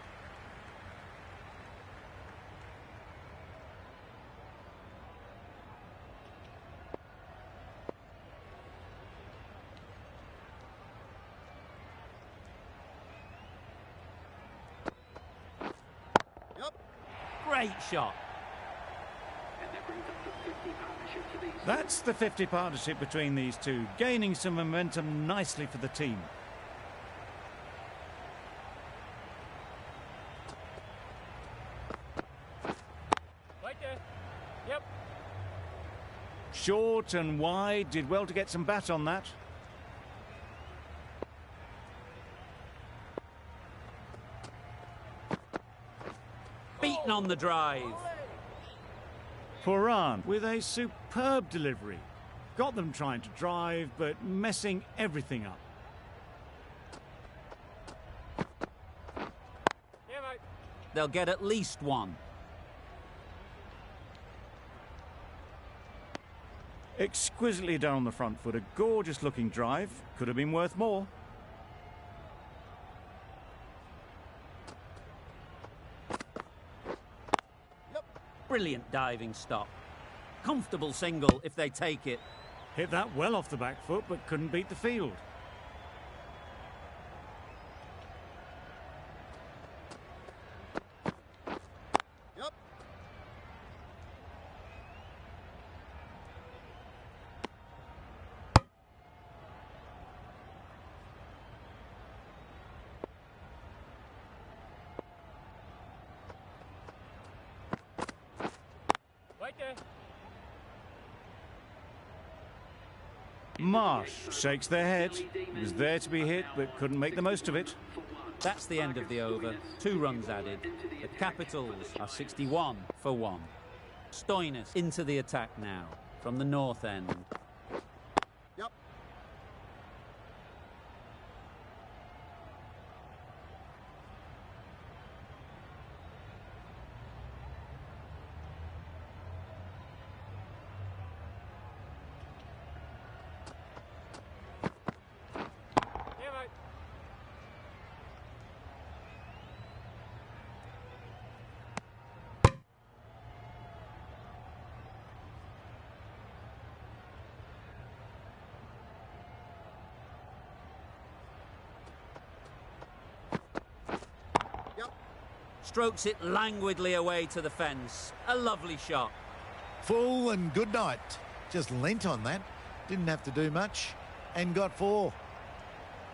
Yep. Great shot. And that brings up the 50 partnership for these. That's the 50 partnership between these two, gaining some momentum nicely for the team. Right there. Yep. Short and wide, did well to get some bat on that. Beaten on the drive. Puran with a superb delivery. Got them trying to drive, but messing everything up. Yeah, mate. They'll get at least 1. Exquisitely done on the front foot. A gorgeous looking drive. Could have been worth more. Brilliant diving stop. Comfortable single if they take it. Hit that well off the back foot, but couldn't beat the field. Yep. Right there. Marsh shakes their head. He was there to be hit, but couldn't make the most of it. That's the end of the over. 2 runs added. The Capitals are 61 for 1. Stoinis into the attack now from the north end. Yep. Yeah, mate. Yep. Strokes it languidly away to the fence. A lovely shot. Full and good night. Just leant on that. Didn't have to do much. And got 4.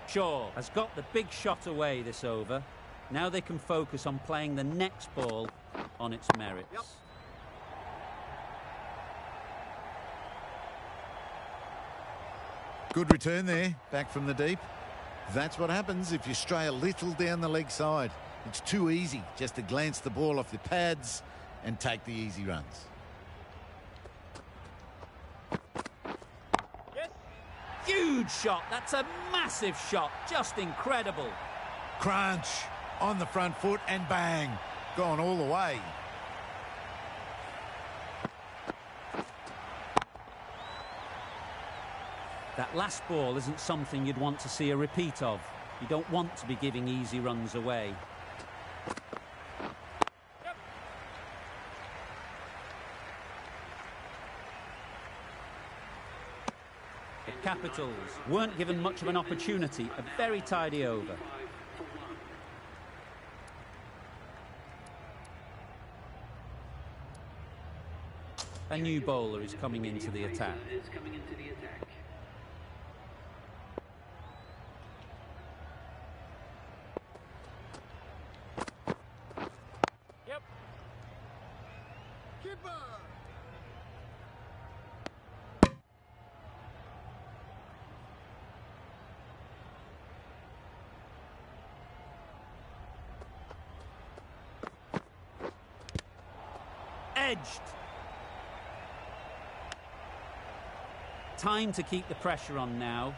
Shaw has got the big shot away this over. Now they can focus on playing the next ball on its merits. Yep. Good return there, back from the deep. That's what happens if you stray a little down the leg side. It's too easy just to glance the ball off the pads and take the easy runs. Yes. Huge shot. That's a massive shot. Just incredible. Crunch on the front foot and bang, gone all the way. That last ball isn't something you'd want to see a repeat of. You don't want to be giving easy runs away. Yep. The Capitals weren't given much of an opportunity. A very tidy over. A new bowler is coming into the attack. Yep. Keeper. Edged. Time to keep the pressure on now.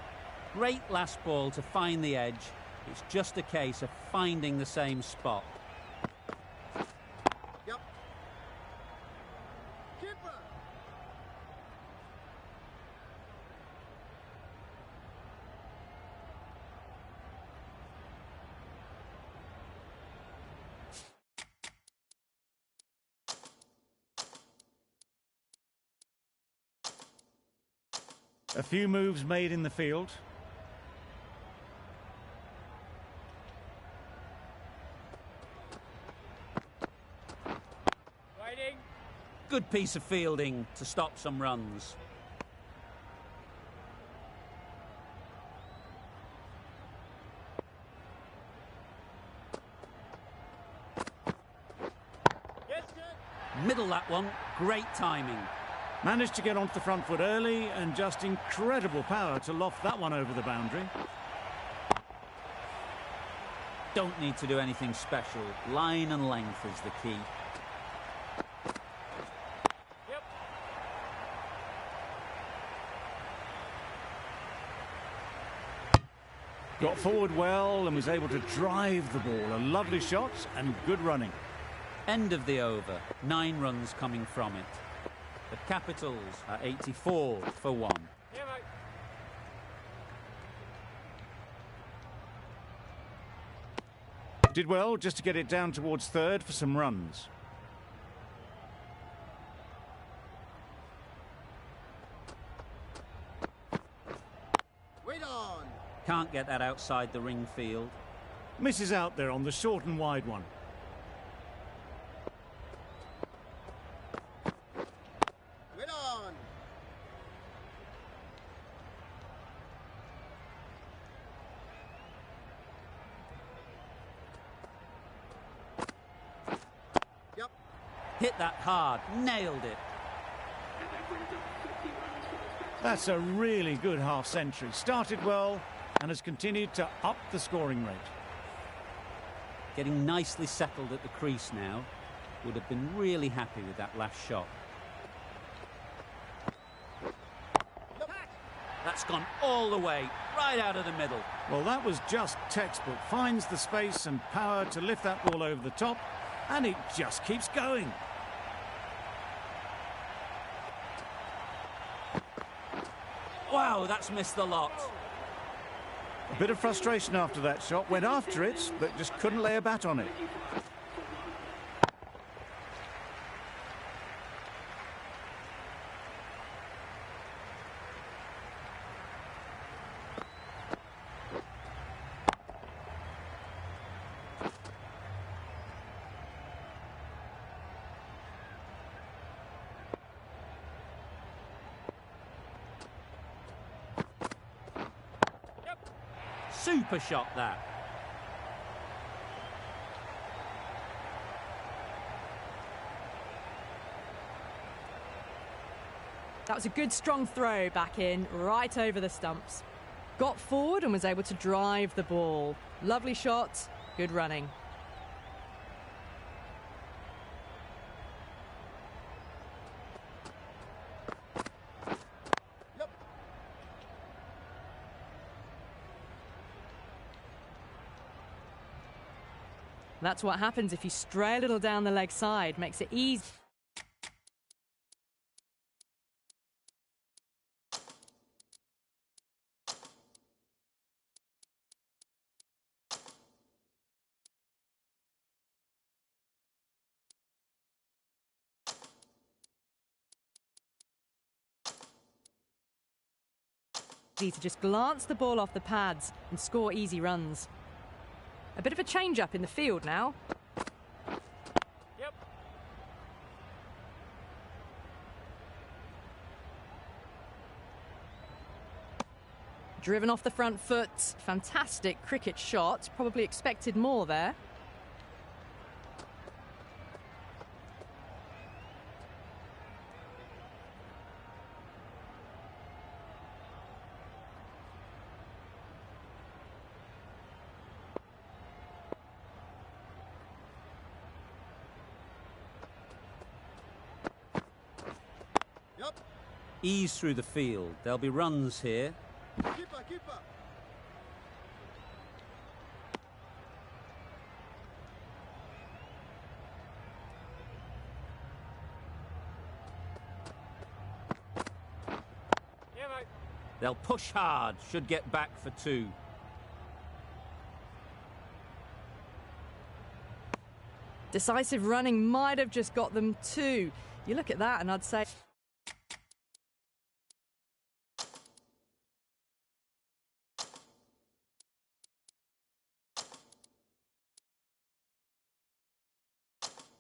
Great last ball to find the edge. It's just a case of finding the same spot. Yep. Keeper. A few moves made in the field. Waiting. Good piece of fielding to stop some runs. Yes. Middle that one. Great timing. Managed to get onto the front foot early and just incredible power to loft that one over the boundary. Don't need to do anything special. Line and length is the key. Yep. Got forward well and was able to drive the ball. A lovely shot and good running. End of the over. 9 runs coming from it. The Capitals are 84 for 1. Yeah, mate. Did well just to get it down towards third for some runs. Can't get that outside the ring field. Misses out there on the short and wide one. Wait on. Yep. Hit that hard, nailed it. And that brings up 50 runs for this batsman. That's a really good half-century. Started well and has continued to up the scoring rate. Getting nicely settled at the crease now. Would have been really happy with that last shot. That's gone all the way, right out of the middle. Well, that was just textbook. Finds the space and power to lift that ball over the top, and it just keeps going. Wow, that's missed the lot. A bit of frustration after that shot. Went after it, but just couldn't lay a bat on it. Super shot, that. That was a good strong throw back in, right over the stumps. Got forward and was able to drive the ball. Lovely shot, good running. Yep. That's what happens if you stray a little down the leg side, makes it easy. To just glance the ball off the pads and score easy runs. A bit of a change up in the field now. Yep. Driven off the front foot, fantastic cricket shot, probably expected more there. Yep. Ease through the field. There'll be runs here. Keeper, keeper. Yeah, mate. They'll push hard, should get back for 2. Decisive running might have just got them 2. You look at that and I'd say...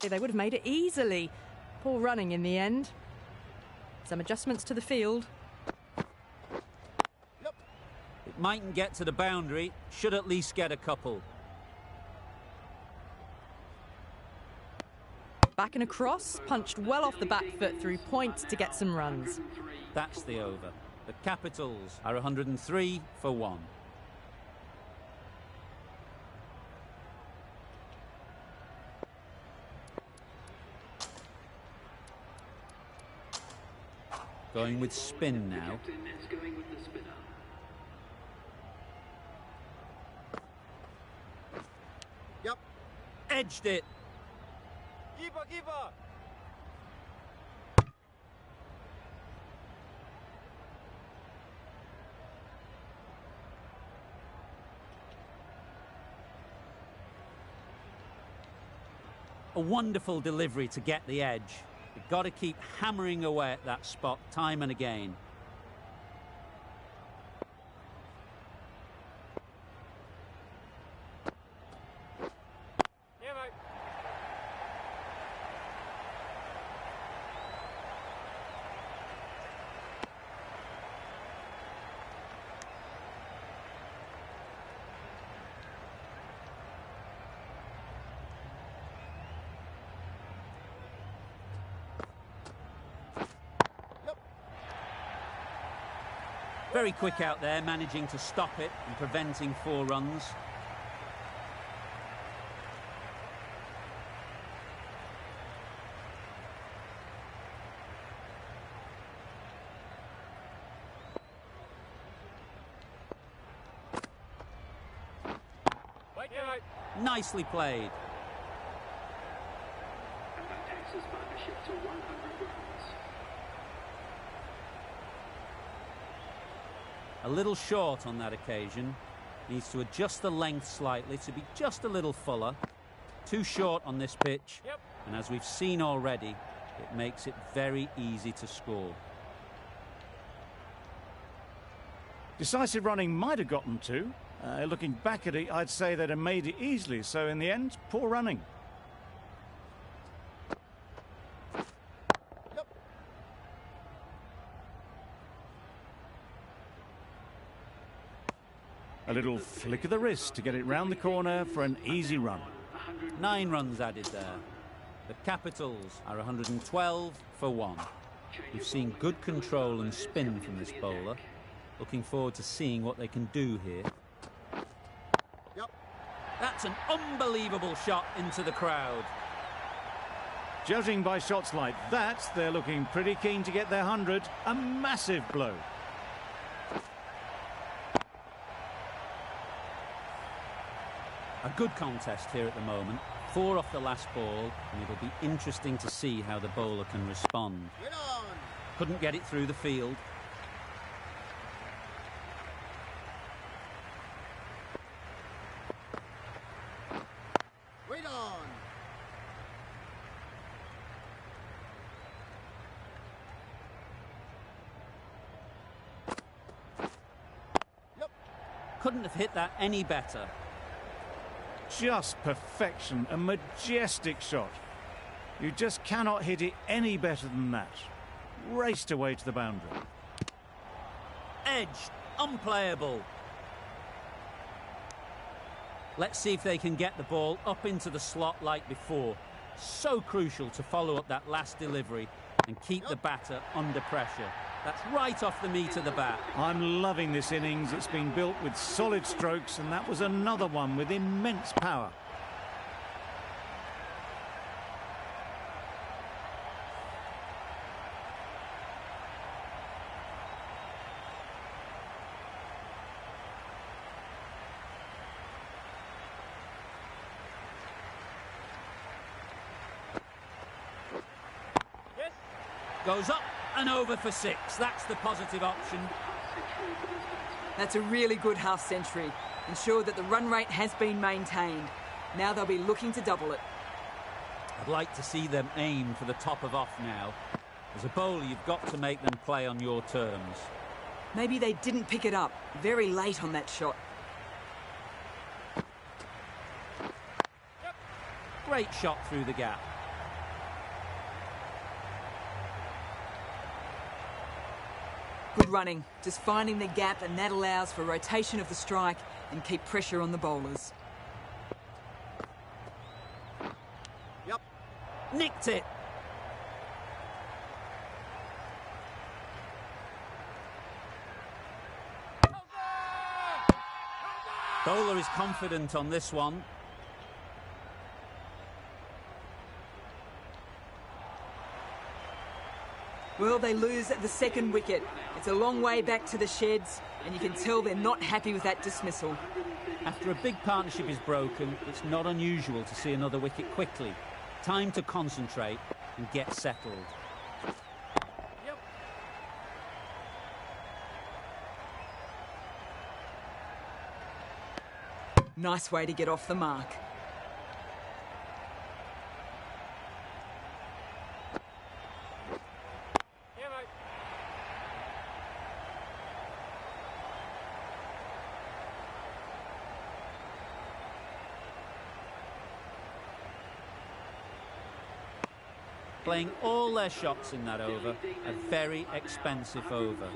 they would have made it easily. Poor running in the end. Some adjustments to the field. Yep. It mightn't get to the boundary, should at least get a couple. Back and across, punched well off the back foot through point to get some runs. That's the over. The Capitals are 103 for 1. Going with spin now. Captain is going with the spinner. Yep. Edged it. Keeper, keeper. A wonderful delivery to get the edge. You've got to keep hammering away at that spot time and again. Very quick out there, managing to stop it and preventing 4 runs. Nicely played. And that takes his partnership to 100 runs. A little short on that occasion. Needs to adjust the length slightly to be just a little fuller. Too short on this pitch. Yep. And as we've seen already, it makes it very easy to score. Decisive running might have gotten 2. Looking back at it, I'd say they'd have made it easily. So in the end, poor running. Yep. A little flick of the wrist to get it round the corner for an easy run. 9 runs added there. The Capitals are 112 for 1. We've seen good control and spin from this bowler. Looking forward to seeing what they can do here. Yep. That's an unbelievable shot into the crowd. Judging by shots like that, they're looking pretty keen to get their 100. A massive blow. A good contest here at the moment. 4 off the last ball, and it'll be interesting to see how the bowler can respond. Wait on. Couldn't get it through the field. Wait on. Yep. Couldn't have hit that any better. Just perfection, a majestic shot. You just cannot hit it any better than that. Raced away to the boundary. Edged, unplayable. Let's see if they can get the ball up into the slot like before. So crucial to follow up that last delivery and keep the batter under pressure. That's right off the meat of the bat. I'm loving this innings. It's been built with solid strokes, and that was another one with immense power. Yes. Goes up and over for 6. That's the positive option. That's a really good half century. Ensure that the run rate has been maintained. Now they'll be looking to double it. I'd like to see them aim for the top of off now. As a bowler, you've got to make them play on your terms. Maybe they didn't pick it up. Very late on that shot. Great shot through the gap. Good running. Just finding the gap, and that allows for rotation of the strike and keep pressure on the bowlers. Yep. Nicked it. Bowler is confident on this one. Well, they lose at the second wicket. It's a long way back to the sheds, and you can tell they're not happy with that dismissal. After a big partnership is broken, it's not unusual to see another wicket quickly. Time to concentrate and get settled. Yep. Nice way to get off the mark. Yeah, mate. Playing all their shots in that over, a very expensive over.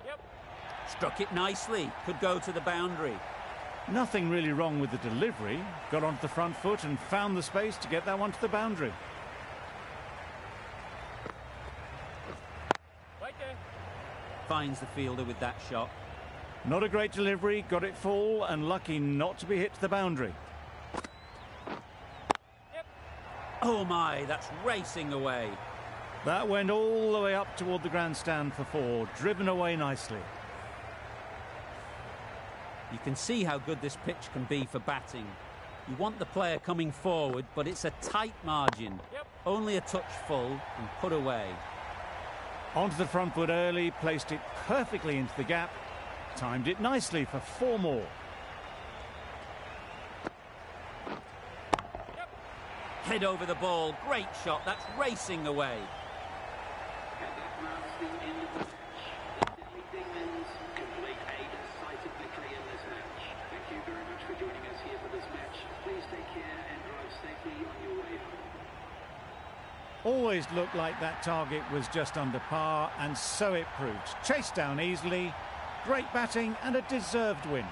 Yep. Struck it nicely, could go to the boundary. Nothing really wrong with the delivery. Got onto the front foot and found the space to get that one to the boundary. Right there. Finds the fielder with that shot. Not a great delivery, got it full and lucky not to be hit to the boundary. Oh my, that's racing away. That went all the way up toward the grandstand for 4, driven away nicely. You can see how good this pitch can be for batting. You want the player coming forward, but it's a tight margin. Only a touch full and put away. Onto the front foot early, placed it perfectly into the gap. Timed it nicely for 4 more. Head over the ball, great shot, that's racing away. And that marks the end of the match. The Delhi Demons complete a decisive victory in this match. Thank you very much for joining us here for this match. Please take care and drive safely on your way home. Always looked like that target was just under par, and so it proved. Chased down easily, great batting and a deserved win.